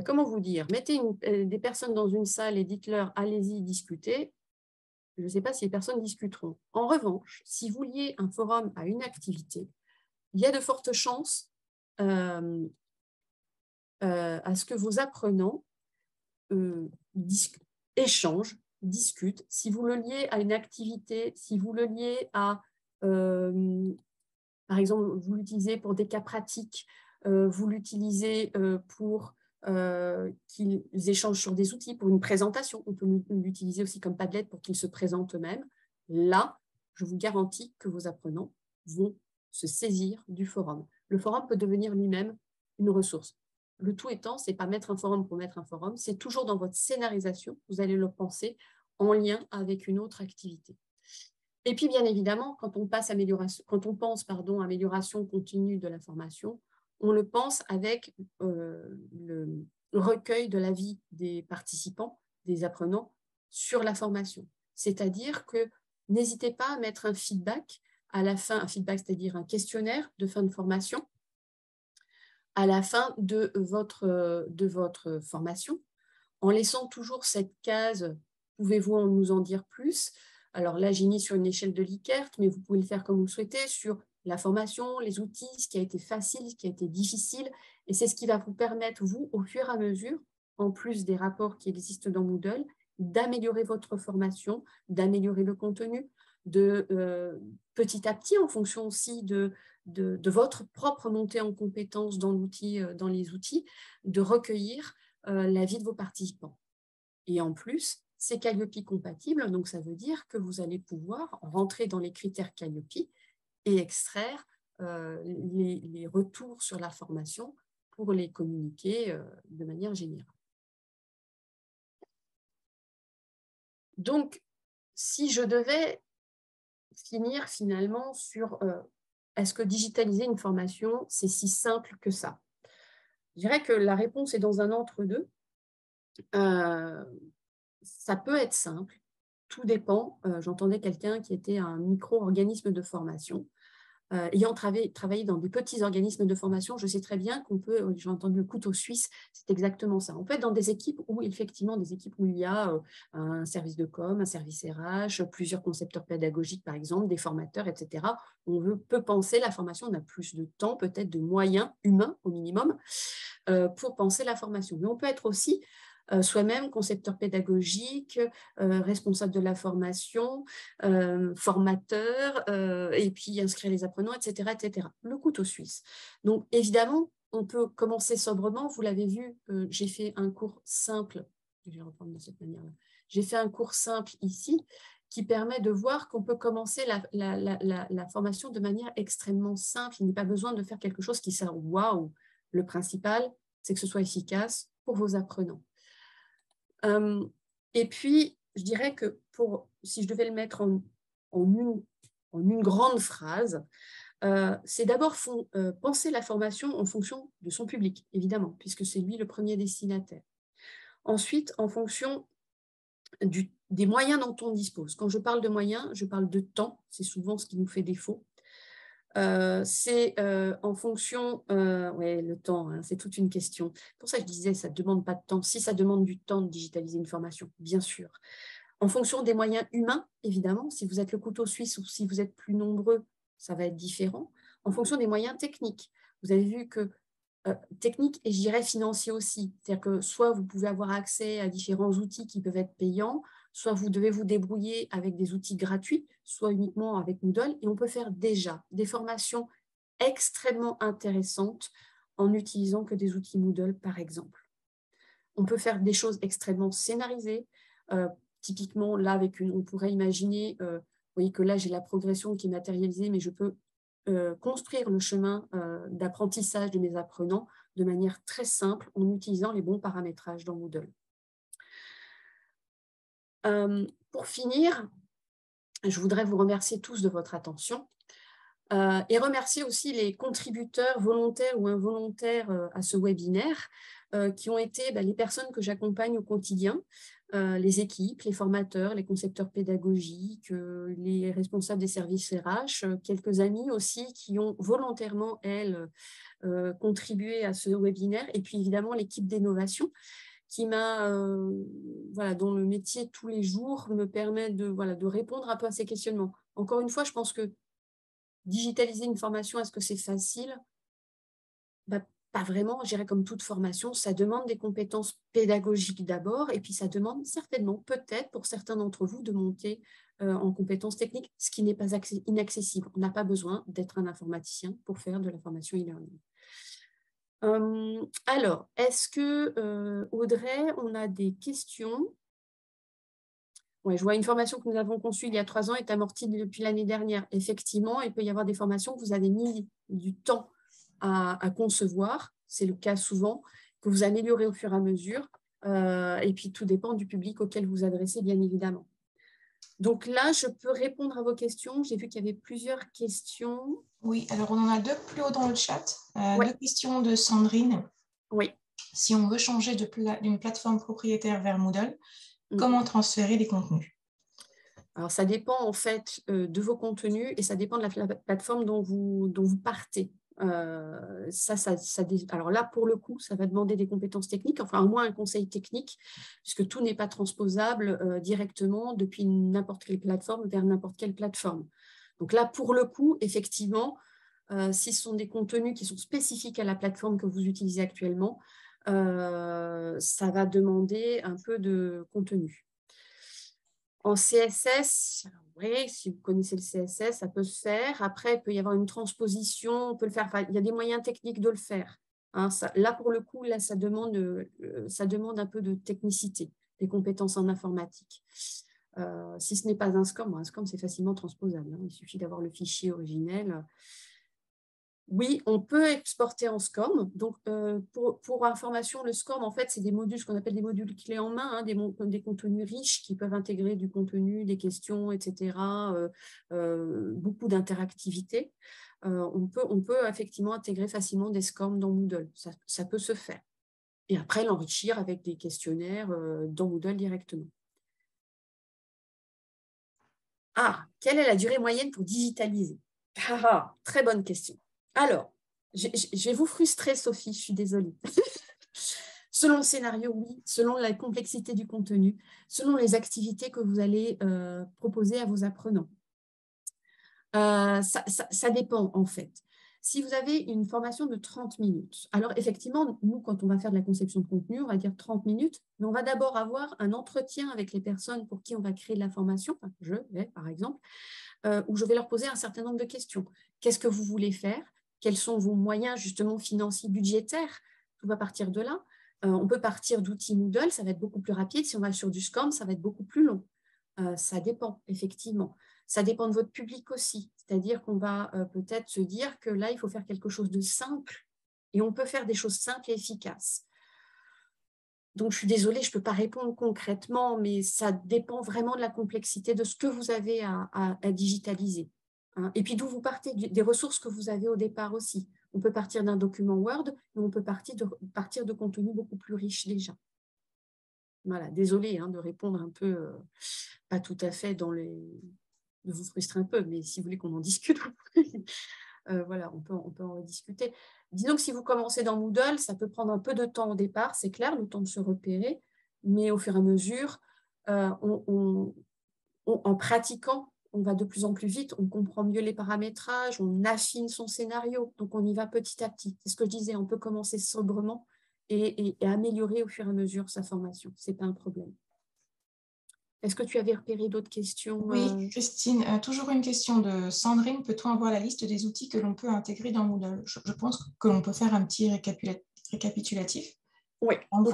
Comment vous dire? Mettez des personnes dans une salle et dites-leur, allez-y, discutez. Je ne sais pas si les personnes discuteront. En revanche, si vous liez un forum à une activité, il y a de fortes chances à ce que vos apprenants échangent, discutent. Si vous le liez à une activité, si vous le liez à, par exemple, vous l'utilisez pour des cas pratiques, vous l'utilisez pour qu'ils échangent sur des outils, pour une présentation. On peut l'utiliser aussi comme Padlet pour qu'ils se présentent eux-mêmes. Là, je vous garantis que vos apprenants vont se saisir du forum. Le forum peut devenir lui-même une ressource. Le tout étant, ce n'est pas mettre un forum pour mettre un forum, c'est toujours dans votre scénarisation, vous allez le penser en lien avec une autre activité. Et puis, bien évidemment, quand on pense amélioration continue de la formation, on le pense avec le recueil de l'avis des participants, des apprenants, sur la formation. C'est-à-dire que n'hésitez pas à mettre un feedback à la fin, un feedback, c'est-à-dire un questionnaire de fin de formation, à la fin de votre formation, en laissant toujours cette case « Pouvez-vous nous en dire plus ?» Alors là, j'ai mis sur une échelle de Likert, mais vous pouvez le faire comme vous le souhaitez, sur la formation, les outils, ce qui a été facile, ce qui a été difficile. Et c'est ce qui va vous permettre, vous, au fur et à mesure, en plus des rapports qui existent dans Moodle, d'améliorer votre formation, d'améliorer le contenu, petit à petit, en fonction aussi de votre propre montée en compétences dans les outils, de recueillir l'avis de vos participants. Et en plus, c'est Calliope compatible, donc ça veut dire que vous allez pouvoir rentrer dans les critères Calliope et extraire les retours sur la formation pour les communiquer de manière générale. Donc, si je devais finir finalement sur est-ce que digitaliser une formation, c'est si simple que ça? Je dirais que la réponse est dans un entre-deux. Ça peut être simple, tout dépend. J'entendais quelqu'un qui était un micro-organisme de formation. ayant travaillé dans des petits organismes de formation, je sais très bien qu'on peut, j'ai entendu le couteau suisse, c'est exactement ça. On peut être dans des équipes où, effectivement, où il y a un service de com, un service RH, plusieurs concepteurs pédagogiques, par exemple, des formateurs, etc. On peut penser la formation, on a plus de temps, peut-être de moyens humains au minimum, pour penser la formation. Mais on peut être aussi soi-même concepteur pédagogique, responsable de la formation, formateur, et puis inscrire les apprenants, etc., etc. Le couteau suisse. Donc, évidemment, on peut commencer sobrement. Vous l'avez vu, j'ai fait un cours simple. Je vais reprendre de cette manière-là. J'ai fait un cours simple ici qui permet de voir qu'on peut commencer la formation de manière extrêmement simple. Il n'est pas besoin de faire quelque chose qui sert waouh. Le principal, c'est que ce soit efficace pour vos apprenants. Et puis, je dirais que si je devais le mettre en une grande phrase, c'est d'abord penser la formation en fonction de son public, évidemment, puisque c'est lui le premier destinataire. Ensuite, en fonction des moyens dont on dispose. Quand je parle de moyens, je parle de temps, c'est souvent ce qui nous fait défaut. C'est en fonction, ouais, le temps, hein, c'est toute une question. Pour ça, je disais, ça ne demande pas de temps. Si ça demande du temps de digitaliser une formation, bien sûr. En fonction des moyens humains, évidemment, si vous êtes le couteau suisse ou si vous êtes plus nombreux, ça va être différent. En fonction des moyens techniques. Vous avez vu que techniques et je dirais financiers aussi. C'est-à-dire que soit vous pouvez avoir accès à différents outils qui peuvent être payants, soit vous devez vous débrouiller avec des outils gratuits, soit uniquement avec Moodle. Et on peut faire déjà des formations extrêmement intéressantes en n'utilisant que des outils Moodle, par exemple. On peut faire des choses extrêmement scénarisées. Typiquement, là, on pourrait imaginer, vous voyez que là, j'ai la progression qui est matérialisée, mais je peux construire le chemin d'apprentissage de mes apprenants de manière très simple en utilisant les bons paramétrages dans Moodle. Pour finir, je voudrais vous remercier tous de votre attention et remercier aussi les contributeurs volontaires ou involontaires à ce webinaire qui ont été les personnes que j'accompagne au quotidien, les équipes, les formateurs, les concepteurs pédagogiques, les responsables des services RH, quelques amis aussi qui ont volontairement, elles, contribué à ce webinaire, et puis évidemment l'équipe d'innovation qui dont le métier tous les jours me permet de répondre un peu à ces questionnements. Encore une fois, je pense que digitaliser une formation, est-ce que c'est facile ? Pas vraiment, je dirais comme toute formation, ça demande des compétences pédagogiques d'abord, et puis ça demande certainement, peut-être pour certains d'entre vous, de monter en compétences techniques, ce qui n'est pas inaccessible. On n'a pas besoin d'être un informaticien pour faire de la formation e-learning. Alors, est-ce que, Audrey, on a des questions ? Ouais, je vois une formation que nous avons conçue il y a 3 ans est amortie depuis l'année dernière. Effectivement, il peut y avoir des formations que vous avez mis du temps à concevoir, c'est le cas souvent, que vous améliorez au fur et à mesure, et puis tout dépend du public auquel vous adressez, bien évidemment. Donc là, je peux répondre à vos questions. J'ai vu qu'il y avait plusieurs questions.
Oui, alors on en a 2 plus haut dans le chat.
Ouais.
2 questions de Sandrine.
Oui.
Si on veut changer d'une plateforme propriétaire vers Moodle, comment transférer les contenus ?
Alors, ça dépend en fait de vos contenus et ça dépend de la plateforme dont vous partez. Alors là, pour le coup, ça va demander des compétences techniques, enfin au moins un conseil technique, puisque tout n'est pas transposable directement depuis n'importe quelle plateforme vers n'importe quelle plateforme. Donc là, pour le coup, effectivement, si ce sont des contenus qui sont spécifiques à la plateforme que vous utilisez actuellement, ça va demander un peu de contenu. En CSS, oui, si vous connaissez le CSS, ça peut se faire. Après, il peut y avoir une transposition, on peut le faire. Enfin, il y a des moyens techniques de le faire. Hein, là, pour le coup, là, ça demande un peu de technicité, des compétences en informatique. Si ce n'est pas un SCORM, c'est facilement transposable. Hein, il suffit d'avoir le fichier originel. Oui, on peut exporter en SCORM. Donc, pour information, le SCORM, en fait, c'est des modules, ce qu'on appelle des modules clés en main, hein, des contenus riches qui peuvent intégrer du contenu, des questions, etc., beaucoup d'interactivité. On peut effectivement intégrer facilement des SCORM dans Moodle. Ça peut se faire. Et après, l'enrichir avec des questionnaires dans Moodle directement. Ah, quelle est la durée moyenne pour digitaliser ? Très bonne question. Alors, je vais vous frustrer, Sophie, je suis désolée. Selon le scénario, oui. Selon la complexité du contenu, selon les activités que vous allez proposer à vos apprenants. Ça dépend, en fait. Si vous avez une formation de 30 minutes, alors effectivement, nous, quand on va faire de la conception de contenu, on va dire 30 minutes, mais on va d'abord avoir un entretien avec les personnes pour qui on va créer de la formation, enfin, je vais, par exemple, où je vais leur poser un certain nombre de questions. Qu'est-ce que vous voulez faire? Quels sont vos moyens, justement, financiers, budgétaires? Tout va partir de là. On peut partir d'outils Moodle, ça va être beaucoup plus rapide. Si on va sur du Scrum, ça va être beaucoup plus long. Ça dépend, effectivement. Ça dépend de votre public aussi. C'est-à-dire qu'on va peut-être se dire que là, il faut faire quelque chose de simple et on peut faire des choses simples et efficaces. Donc, je suis désolée, je ne peux pas répondre concrètement, mais ça dépend vraiment de la complexité de ce que vous avez à digitaliser. Hein. Et puis, d'où vous partez, des ressources que vous avez au départ aussi. On peut partir d'un document Word, mais on peut partir de contenu beaucoup plus riche déjà. Voilà, désolée de répondre un peu, pas tout à fait dans les... de vous frustrer un peu, mais si vous voulez qu'on en discute, voilà, on peut en discuter. Disons que si vous commencez dans Moodle, ça peut prendre un peu de temps au départ, c'est clair, le temps de se repérer, mais au fur et à mesure, en pratiquant, on va de plus en plus vite, on comprend mieux les paramétrages, on affine son scénario, donc on y va petit à petit. C'est ce que je disais, on peut commencer sobrement et améliorer au fur et à mesure sa formation, ce n'est pas un problème. Est-ce que tu avais repéré d'autres questions?
Oui, Christine, toujours une question de Sandrine. Peut-on avoir la liste des outils que l'on peut intégrer dans Moodle? Je pense que l'on peut faire un petit récapitulatif.
Oui, on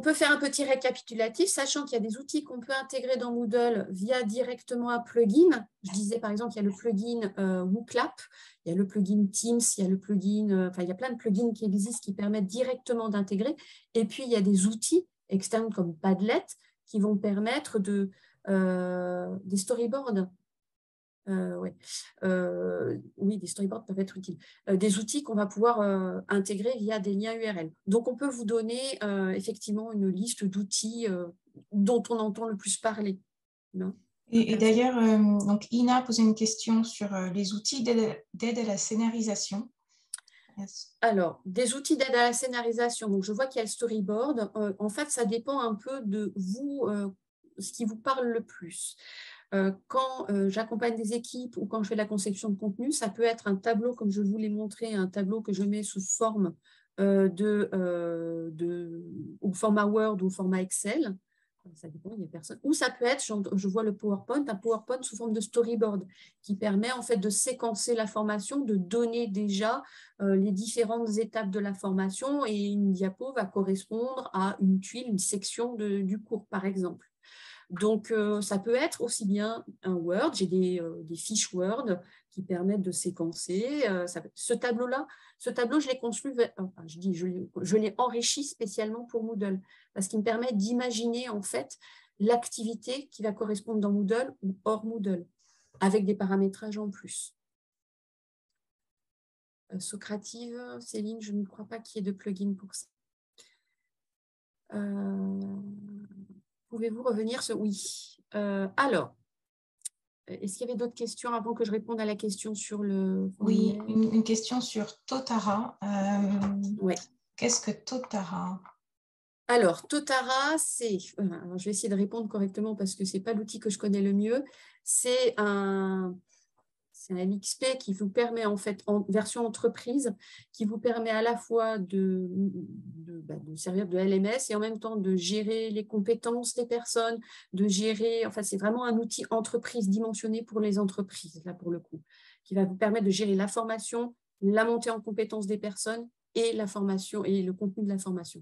peut faire un petit récapitulatif, sachant qu'il y a des outils qu'on peut intégrer dans Moodle via directement un plugin. Je disais par exemple, il y a le plugin WooClap, il y a le plugin Teams, il y a le plugin, enfin il y a plein de plugins qui existent qui permettent directement d'intégrer. Et puis il y a des outils externes comme Padlet qui vont permettre des storyboards. Oui, des storyboards peuvent être utiles. Des outils qu'on va pouvoir intégrer via des liens URL. Donc, on peut vous donner effectivement une liste d'outils dont on entend le plus parler. Non,
et d'ailleurs, donc Ina a posé une question sur les outils d'aide à la scénarisation.
Alors, des outils d'aide à la scénarisation. Donc, je vois qu'il y a le storyboard. En fait, ça dépend un peu de vous, ce qui vous parle le plus. Quand j'accompagne des équipes ou quand je fais de la conception de contenu, ça peut être un tableau, comme je vous l'ai montré, un tableau que je mets sous forme ou format Word ou format Excel. Ça dépend, il y a personne. Ou ça peut être, je vois le PowerPoint, un PowerPoint sous forme de storyboard qui permet en fait de séquencer la formation, de donner déjà les différentes étapes de la formation et une diapo va correspondre à une tuile, une section du cours, par exemple. Donc, ça peut être aussi bien un Word, j'ai des fiches Word qui permettent de séquencer. Ce tableau, je l'ai conçu, enfin, je l'ai enrichi spécialement pour Moodle parce qu'il me permet d'imaginer en fait l'activité qui va correspondre dans Moodle ou hors Moodle, avec des paramétrages en plus. Socrative, Céline, je ne crois pas qu'il y ait de plugin pour ça. Pouvez-vous revenir sur... Oui. Alors, est-ce qu'il y avait d'autres questions avant que je réponde à la question sur le...
Oui, une question sur Totara.
Ouais.
Qu'est-ce que Totara?
Alors, Totara, je vais essayer de répondre correctement parce que ce n'est pas l'outil que je connais le mieux. C'est un LXP qui vous permet, en fait, en version entreprise, qui vous permet à la fois de servir de LMS et en même temps de gérer les compétences des personnes, de gérer, enfin, c'est vraiment un outil entreprise dimensionné pour les entreprises, là, pour le coup, qui va vous permettre de gérer la formation, la montée en compétences des personnes et la formation et le contenu de la formation.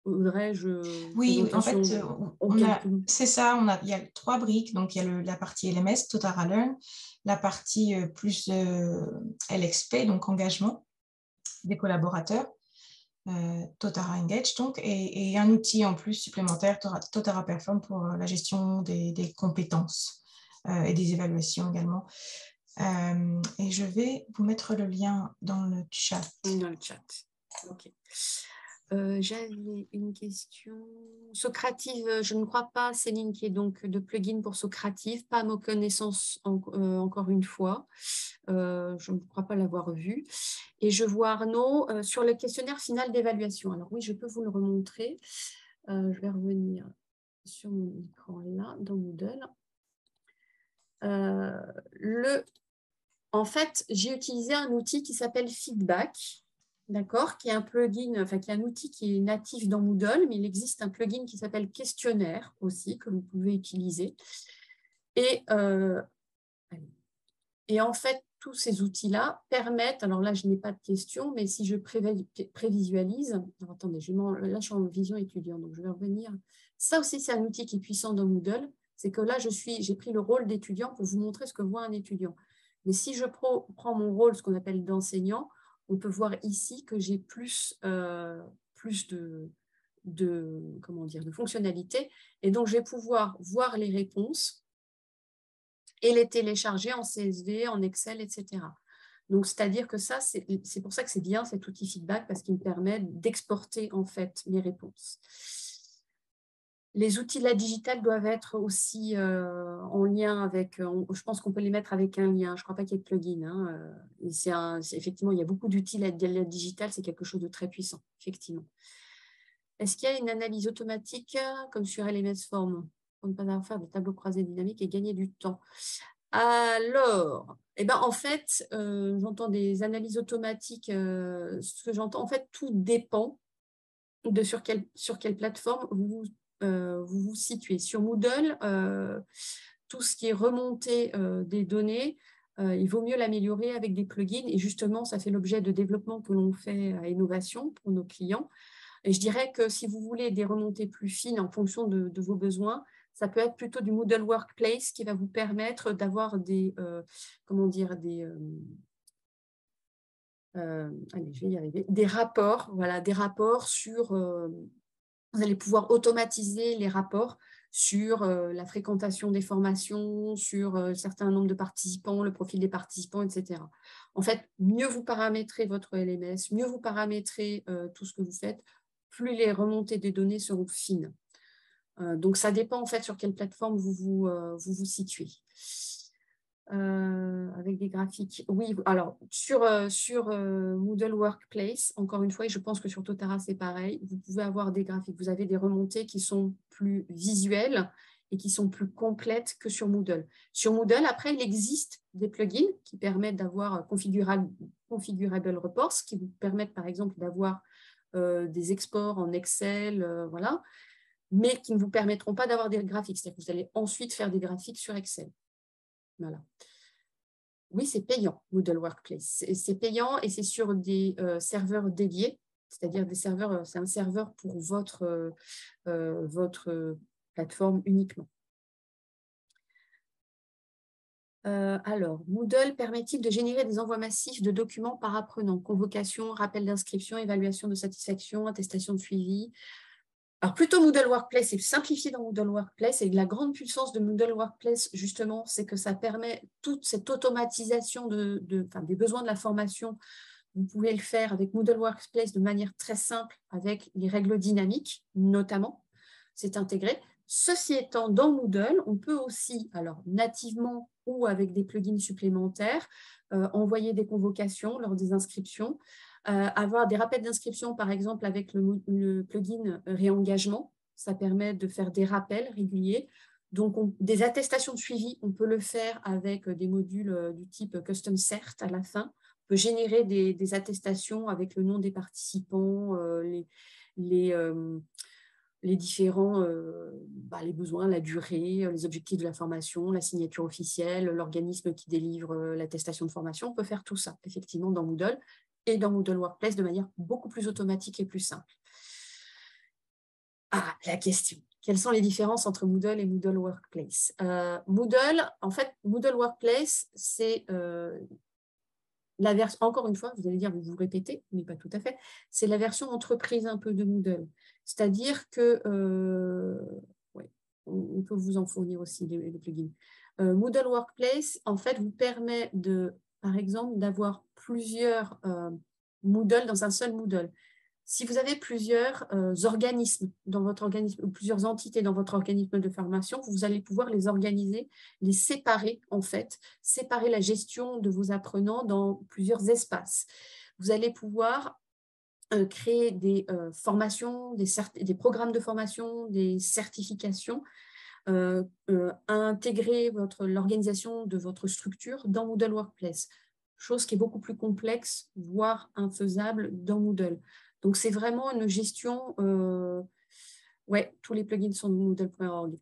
Oui, en fait, c'est ça. Il y a 3 briques. Donc, il y a la partie LMS, Totara Learn, la partie plus LXP, donc engagement des collaborateurs, Totara Engage, donc, et un outil en plus supplémentaire, Totara Perform, pour la gestion des compétences et des évaluations également. Et je vais vous mettre le lien dans le chat.
Dans le chat, ok. J'avais une question. Socrative, je ne crois pas, Céline, qui est donc de plugin pour Socrative, pas à ma connaissance encore une fois. Je ne crois pas l'avoir vu. Et je vois Arnaud sur le questionnaire final d'évaluation. Alors oui, je peux vous le remontrer. Je vais revenir sur mon écran là, dans Moodle. En fait, j'ai utilisé un outil qui s'appelle Feedback, d'accord, qui est un plugin, enfin qui est un outil qui est natif dans Moodle, mais il existe un plugin qui s'appelle Questionnaire aussi, que vous pouvez utiliser. Et en fait, tous ces outils-là permettent, alors là, je n'ai pas de questions, mais si je prévisualise, alors attendez, là, je suis en vision étudiant, donc je vais revenir. Ça aussi, c'est un outil qui est puissant dans Moodle, c'est que là, j'ai pris le rôle d'étudiant pour vous montrer ce que voit un étudiant. Mais si je prends mon rôle, ce qu'on appelle d'enseignant, on peut voir ici que j'ai plus comment dire, de fonctionnalités, et donc je vais pouvoir voir les réponses et les télécharger en CSV, en Excel, etc. Donc, c'est-à-dire que ça, c'est pour ça que c'est bien cet outil feedback, parce qu'il me permet d'exporter en fait mes réponses. Les outils de la digitale doivent être aussi en lien avec, je pense qu'on peut les mettre avec un lien, je ne crois pas qu'il y ait de plugin. Hein, effectivement, il y a beaucoup d'outils, la digitale, c'est quelque chose de très puissant, effectivement. Est-ce qu'il y a une analyse automatique comme sur LMS Form pour ne pas avoir à faire des tableaux croisés dynamiques et gagner du temps? Alors, en fait, j'entends des analyses automatiques. Ce que j'entends, en fait, tout dépend de sur quelle plateforme vous vous situez. Sur Moodle, tout ce qui est remontée des données, il vaut mieux l'améliorer avec des plugins. Et justement, ça fait l'objet de développement que l'on fait à Innovation pour nos clients. Et je dirais que si vous voulez des remontées plus fines en fonction de vos besoins, ça peut être plutôt du Moodle Workplace qui va vous permettre d'avoir des, allez, je vais y arriver, des rapports, voilà, des rapports sur, vous allez pouvoir automatiser les rapports sur la fréquentation des formations, sur un certain nombre de participants, le profil des participants, etc. En fait, mieux vous paramétrez votre LMS, mieux vous paramétrez tout ce que vous faites, plus les remontées des données seront fines. Donc, ça dépend en fait sur quelle plateforme vous vous situez. Avec des graphiques. Oui, alors sur Moodle Workplace, encore une fois, et je pense que sur Totara, c'est pareil, vous pouvez avoir des graphiques. Vous avez des remontées qui sont plus visuelles et qui sont plus complètes que sur Moodle. Sur Moodle, après, il existe des plugins qui permettent d'avoir configurable reports, qui vous permettent, par exemple, d'avoir des exports en Excel, voilà, mais qui ne vous permettront pas d'avoir des graphiques. C'est-à-dire que vous allez ensuite faire des graphiques sur Excel. Voilà. Oui, c'est payant, Moodle Workplace. C'est payant et c'est sur des serveurs dédiés, c'est-à-dire des serveurs, c'est un serveur pour votre plateforme uniquement. Alors, Moodle permet-il de générer des envois massifs de documents par apprenant? Convocation, rappel d'inscription, évaluation de satisfaction, attestation de suivi. Alors, plutôt Moodle Workplace, c'est simplifié dans Moodle Workplace. Et la grande puissance de Moodle Workplace, justement, c'est que ça permet toute cette automatisation des besoins de la formation. Vous pouvez le faire avec Moodle Workplace de manière très simple, avec les règles dynamiques, notamment. C'est intégré. Ceci étant, dans Moodle, on peut aussi, alors nativement ou avec des plugins supplémentaires, envoyer des convocations lors des inscriptions. Avoir des rappels d'inscription, par exemple, avec le plugin réengagement. Ça permet de faire des rappels réguliers. Donc, des attestations de suivi, on peut le faire avec des modules du type Custom Cert à la fin. On peut générer des attestations avec le nom des participants, les différents les besoins, la durée, les objectifs de la formation, la signature officielle, l'organisme qui délivre l'attestation de formation. On peut faire tout ça, effectivement, dans Moodle et dans Moodle Workplace de manière beaucoup plus automatique et plus simple. Ah, la question. Quelles sont les différences entre Moodle et Moodle Workplace? Moodle Workplace, c'est la version, encore une fois, vous allez dire, vous vous répétez, mais pas tout à fait, c'est la version entreprise un peu de Moodle. C'est-à-dire que, on peut vous en fournir aussi les plugins. Moodle Workplace, en fait, vous permet par exemple, d'avoir plusieurs Moodle dans un seul Moodle. Si vous avez plusieurs organismes dans votre organisme, ou plusieurs entités dans votre organisme de formation, vous allez pouvoir les organiser, les séparer en fait, séparer la gestion de vos apprenants dans plusieurs espaces. Vous allez pouvoir créer des formations, des programmes de formation, des certifications, intégrer l'organisation de votre structure dans Moodle Workplace, chose qui est beaucoup plus complexe, voire infaisable dans Moodle. Donc, c'est vraiment une gestion, ouais, tous les plugins sont de Moodle.org.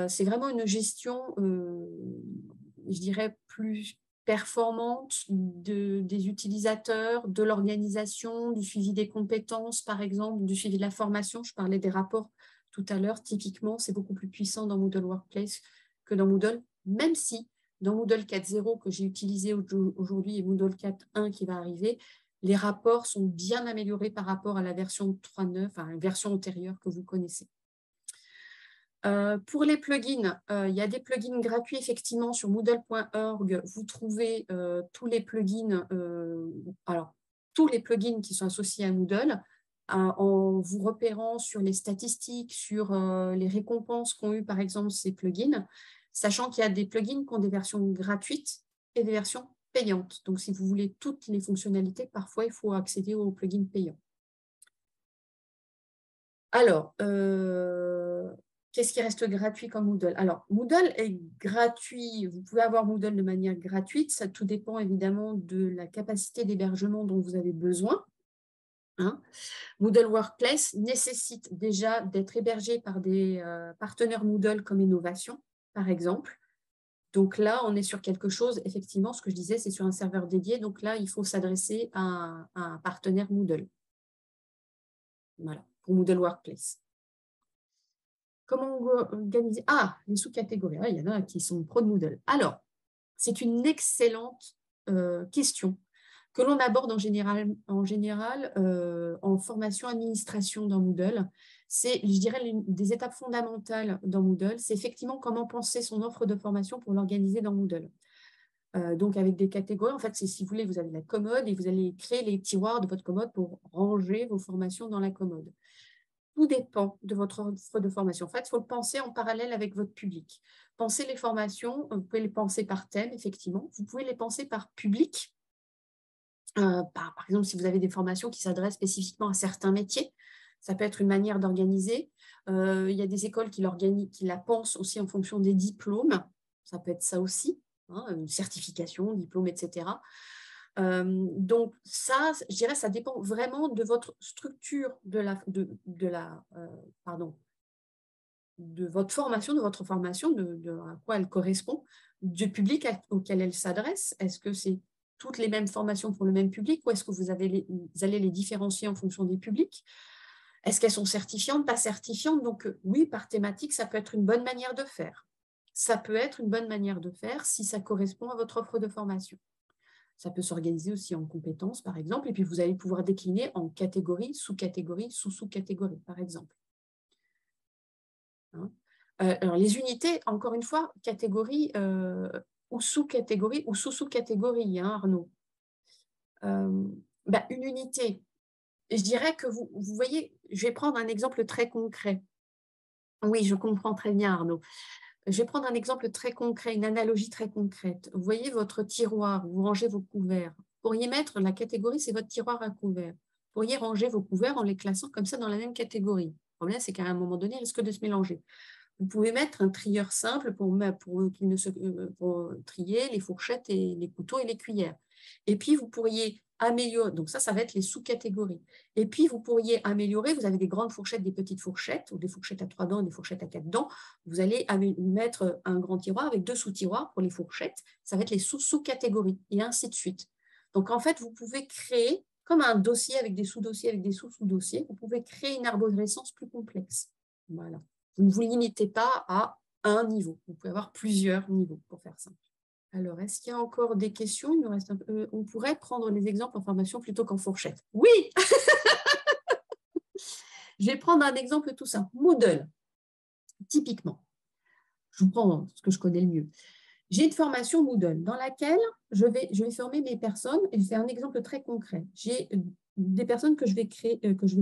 C'est vraiment une gestion, je dirais, plus performante des utilisateurs, de l'organisation, du suivi des compétences, par exemple, du suivi de la formation. Je parlais des rapports tout à l'heure. Typiquement, c'est beaucoup plus puissant dans Moodle Workplace que dans Moodle, même si dans Moodle 4.0 que j'ai utilisé aujourd'hui et Moodle 4.1 qui va arriver, les rapports sont bien améliorés par rapport à la version 3.9, enfin, la version antérieure que vous connaissez. Pour les plugins, il y a des plugins gratuits effectivement sur Moodle.org. Vous trouvez tous les plugins, tous les plugins qui sont associés à Moodle, en vous repérant sur les statistiques, sur les récompenses qu'ont eu par exemple ces plugins, sachant qu'il y a des plugins qui ont des versions gratuites et des versions payantes. Donc, si vous voulez toutes les fonctionnalités, parfois, il faut accéder aux plugins payants. Alors, qu'est-ce qui reste gratuit comme Moodle? Alors, Moodle est gratuit. Vous pouvez avoir Moodle de manière gratuite. Ça tout dépend évidemment de la capacité d'hébergement dont vous avez besoin. Hein. Moodle Workplace nécessite déjà d'être hébergé par des partenaires Moodle comme Innovation, par exemple. Donc là, on est sur quelque chose, effectivement, ce que je disais, c'est sur un serveur dédié. Donc là, il faut s'adresser à un partenaire Moodle. Voilà, pour Moodle Workplace. Comment organiser? Ah, les sous-catégories. Ah, il y en a qui sont pro de Moodle. Alors, c'est une excellente question que l'on aborde en général en formation administration dans Moodle. C'est, je dirais, l'une des étapes fondamentales dans Moodle. C'est effectivement comment penser son offre de formation pour l'organiser dans Moodle. Donc, avec des catégories, en fait, c'est si vous voulez, vous avez la commode et vous allez créer les tiroirs de votre commode pour ranger vos formations dans la commode. Tout dépend de votre offre de formation. En fait, il faut le penser en parallèle avec votre public. Pensez les formations, vous pouvez les penser par thème, effectivement. Vous pouvez les penser par public. Par exemple, si vous avez des formations qui s'adressent spécifiquement à certains métiers, ça peut être une manière d'organiser. Il y a des écoles qui la pensent aussi en fonction des diplômes. Ça peut être ça aussi, hein, une certification, diplôme, etc. Donc ça, je dirais, ça dépend vraiment de votre structure de votre formation, à quoi elle correspond, du public auquel elle s'adresse. Est-ce que c'est toutes les mêmes formations pour le même public ou est-ce que vous allez les différencier en fonction des publics? Est-ce qu'elles sont certifiantes, pas certifiantes? Donc oui, par thématique, ça peut être une bonne manière de faire. Ça peut être une bonne manière de faire si ça correspond à votre offre de formation. Ça peut s'organiser aussi en compétences, par exemple, et puis vous allez pouvoir décliner en catégories, sous-catégories, sous-sous-catégories, par exemple. Hein. Alors, les unités, encore une fois, catégories ou sous-catégories ou sous-sous-catégories, hein, Arnaud. Une unité, je dirais que vous voyez, je vais prendre un exemple très concret. Oui, je comprends très bien, Arnaud. Je vais prendre un exemple très concret, une analogie très concrète. Vous voyez votre tiroir, vous rangez vos couverts. Vous pourriez mettre la catégorie, c'est votre tiroir à couverts. Vous pourriez ranger vos couverts en les classant comme ça dans la même catégorie. Le problème, c'est qu'à un moment donné, ils risquent de se mélanger. Vous pouvez mettre un trieur simple pour trier les fourchettes et les couteaux et les cuillères. Et puis, vous pourriez améliorer. Donc, ça va être les sous-catégories. Et puis, vous pourriez améliorer. Vous avez des grandes fourchettes, des petites fourchettes, ou des fourchettes à 3 dents et des fourchettes à 4 dents. Vous allez mettre un grand tiroir avec 2 sous-tiroirs pour les fourchettes. Ça va être les sous-catégories, et ainsi de suite. Donc, en fait, vous pouvez créer, comme un dossier avec des sous-dossiers, avec des sous-sous-dossiers, vous pouvez créer une arborescence plus complexe. Voilà. Vous ne vous limitez pas à un niveau. Vous pouvez avoir plusieurs niveaux pour faire ça. Alors, est-ce qu'il y a encore des questions? Il nous reste un peu. On pourrait prendre les exemples en formation plutôt qu'en fourchette. Oui. Je vais prendre un exemple tout simple. Moodle, typiquement. Je vous prends ce que je connais le mieux. J'ai une formation Moodle dans laquelle je vais former mes personnes et je fais un exemple très concret. J'ai des personnes que je vais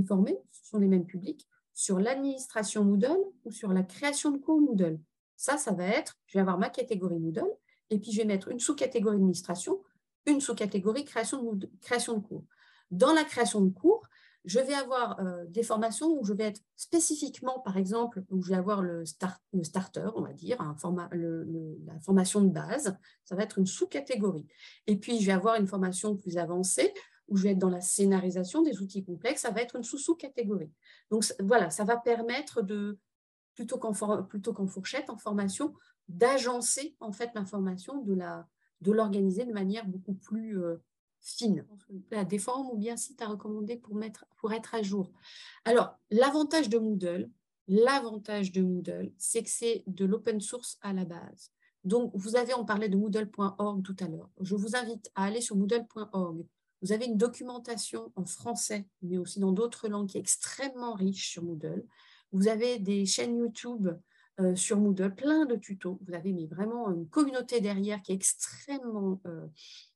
former, ce sont les mêmes publics, sur l'administration Moodle ou sur la création de cours Moodle. Ça va être, je vais avoir ma catégorie Moodle, et puis je vais mettre une sous-catégorie administration, une sous-catégorie création de cours. Dans la création de cours, je vais avoir des formations où je vais être spécifiquement, par exemple, où je vais avoir le starter, on va dire, la formation de base, ça va être une sous-catégorie. Et puis, je vais avoir une formation plus avancée, où je vais être dans la scénarisation des outils complexes, ça va être une sous-catégorie. Donc, voilà, ça va permettre de, plutôt qu'en fourchette, en formation, d'agencer en fait l'information, de l'organiser de manière beaucoup plus fine. Des forums ou bien sites à recommander pour être à jour. Alors, l'avantage de Moodle, c'est que c'est de l'open source à la base. Donc, on parlait de moodle.org tout à l'heure. Je vous invite à aller sur moodle.org. Vous avez une documentation en français, mais aussi dans d'autres langues qui est extrêmement riche sur Moodle. Vous avez des chaînes YouTube sur Moodle, plein de tutos. Vous avez vraiment une communauté derrière qui est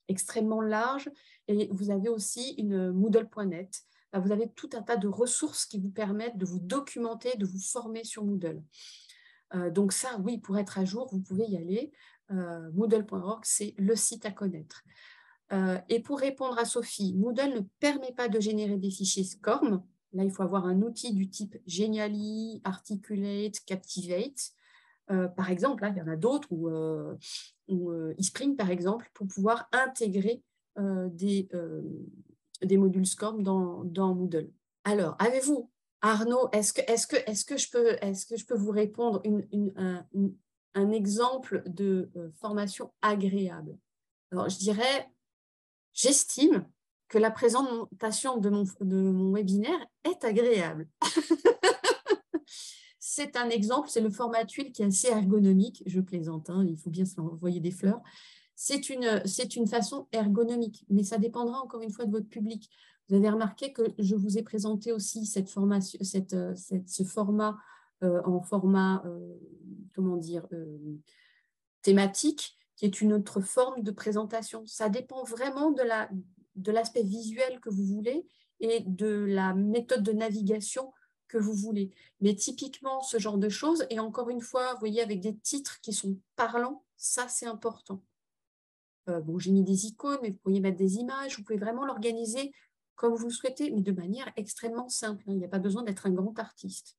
extrêmement large. Et vous avez aussi une Moodle.net. Vous avez tout un tas de ressources qui vous permettent de vous documenter, de vous former sur Moodle. Donc ça, oui, pour être à jour, vous pouvez y aller. Moodle.org, c'est le site à connaître. Et pour répondre à Sophie, Moodle ne permet pas de générer des fichiers SCORM. Là, il faut avoir un outil du type Genially, Articulate, Captivate. Par exemple, là, il y en a d'autres, ou eSpring, par exemple, pour pouvoir intégrer des modules SCORM dans Moodle. Alors, avez-vous, Arnaud, est-ce que je peux vous répondre un exemple de formation agréable? Alors, je dirais, j'estime que la présentation de mon webinaire est agréable. C'est un exemple, c'est le format tuile qui est assez ergonomique. Je plaisante, hein, il faut bien se envoyer des fleurs. C'est une façon ergonomique, mais ça dépendra encore une fois de votre public. Vous avez remarqué que je vous ai présenté aussi ce format en format, thématique, qui est une autre forme de présentation. Ça dépend vraiment de l'aspect visuel que vous voulez et de la méthode de navigation que vous voulez. Mais typiquement, ce genre de choses, et encore une fois, vous voyez, avec des titres qui sont parlants, ça, c'est important. Bon, j'ai mis des icônes, mais vous pourriez mettre des images, vous pouvez vraiment l'organiser comme vous le souhaitez, mais de manière extrêmement simple. Il n'y a pas besoin d'être un grand artiste.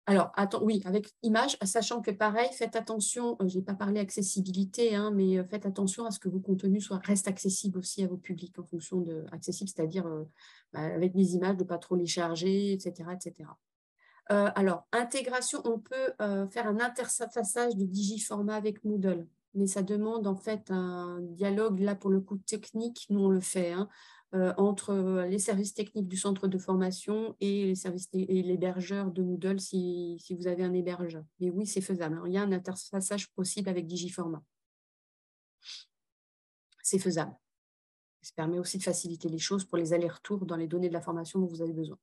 Alors, oui, avec image, sachant que pareil, faites attention, je n'ai pas parlé accessibilité, hein, mais faites attention à ce que vos contenus restent accessibles aussi à vos publics en fonction de accessible, c'est-à-dire avec des images, de ne pas trop les charger, etc. etc. Alors, intégration, on peut faire un interfaçage de Digiformat avec Moodle, mais ça demande en fait un dialogue, là pour le coup technique, nous on le fait, hein, entre les services techniques du centre de formation et l'hébergeur de Moodle si vous avez un hébergeur. Mais oui, c'est faisable. Alors, il y a un interfaçage possible avec Digiformat. C'est faisable. Ça permet aussi de faciliter les choses pour les allers-retours dans les données de la formation dont vous avez besoin.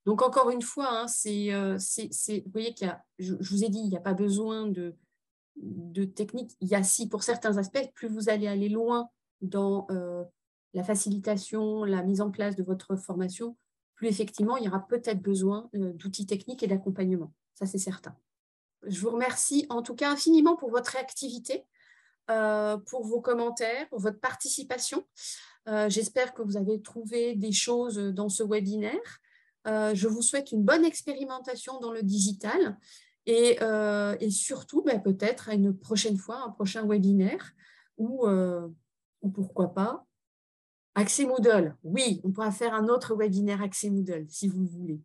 Donc, encore une fois, hein, vous voyez je vous ai dit, il n'y a pas besoin de technique. Il y a si, pour certains aspects, plus vous allez aller loin dans la facilitation, la mise en place de votre formation, plus effectivement, il y aura peut-être besoin d'outils techniques et d'accompagnement. Ça, c'est certain. Je vous remercie en tout cas infiniment pour votre réactivité, pour vos commentaires, pour votre participation. J'espère que vous avez trouvé des choses dans ce webinaire. Je vous souhaite une bonne expérimentation dans le digital et surtout peut-être à une prochaine fois, un prochain webinaire ou pourquoi pas Accès Moodle. Oui, on pourra faire un autre webinaire Accès Moodle si vous le voulez.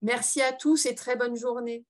Merci à tous et très bonne journée.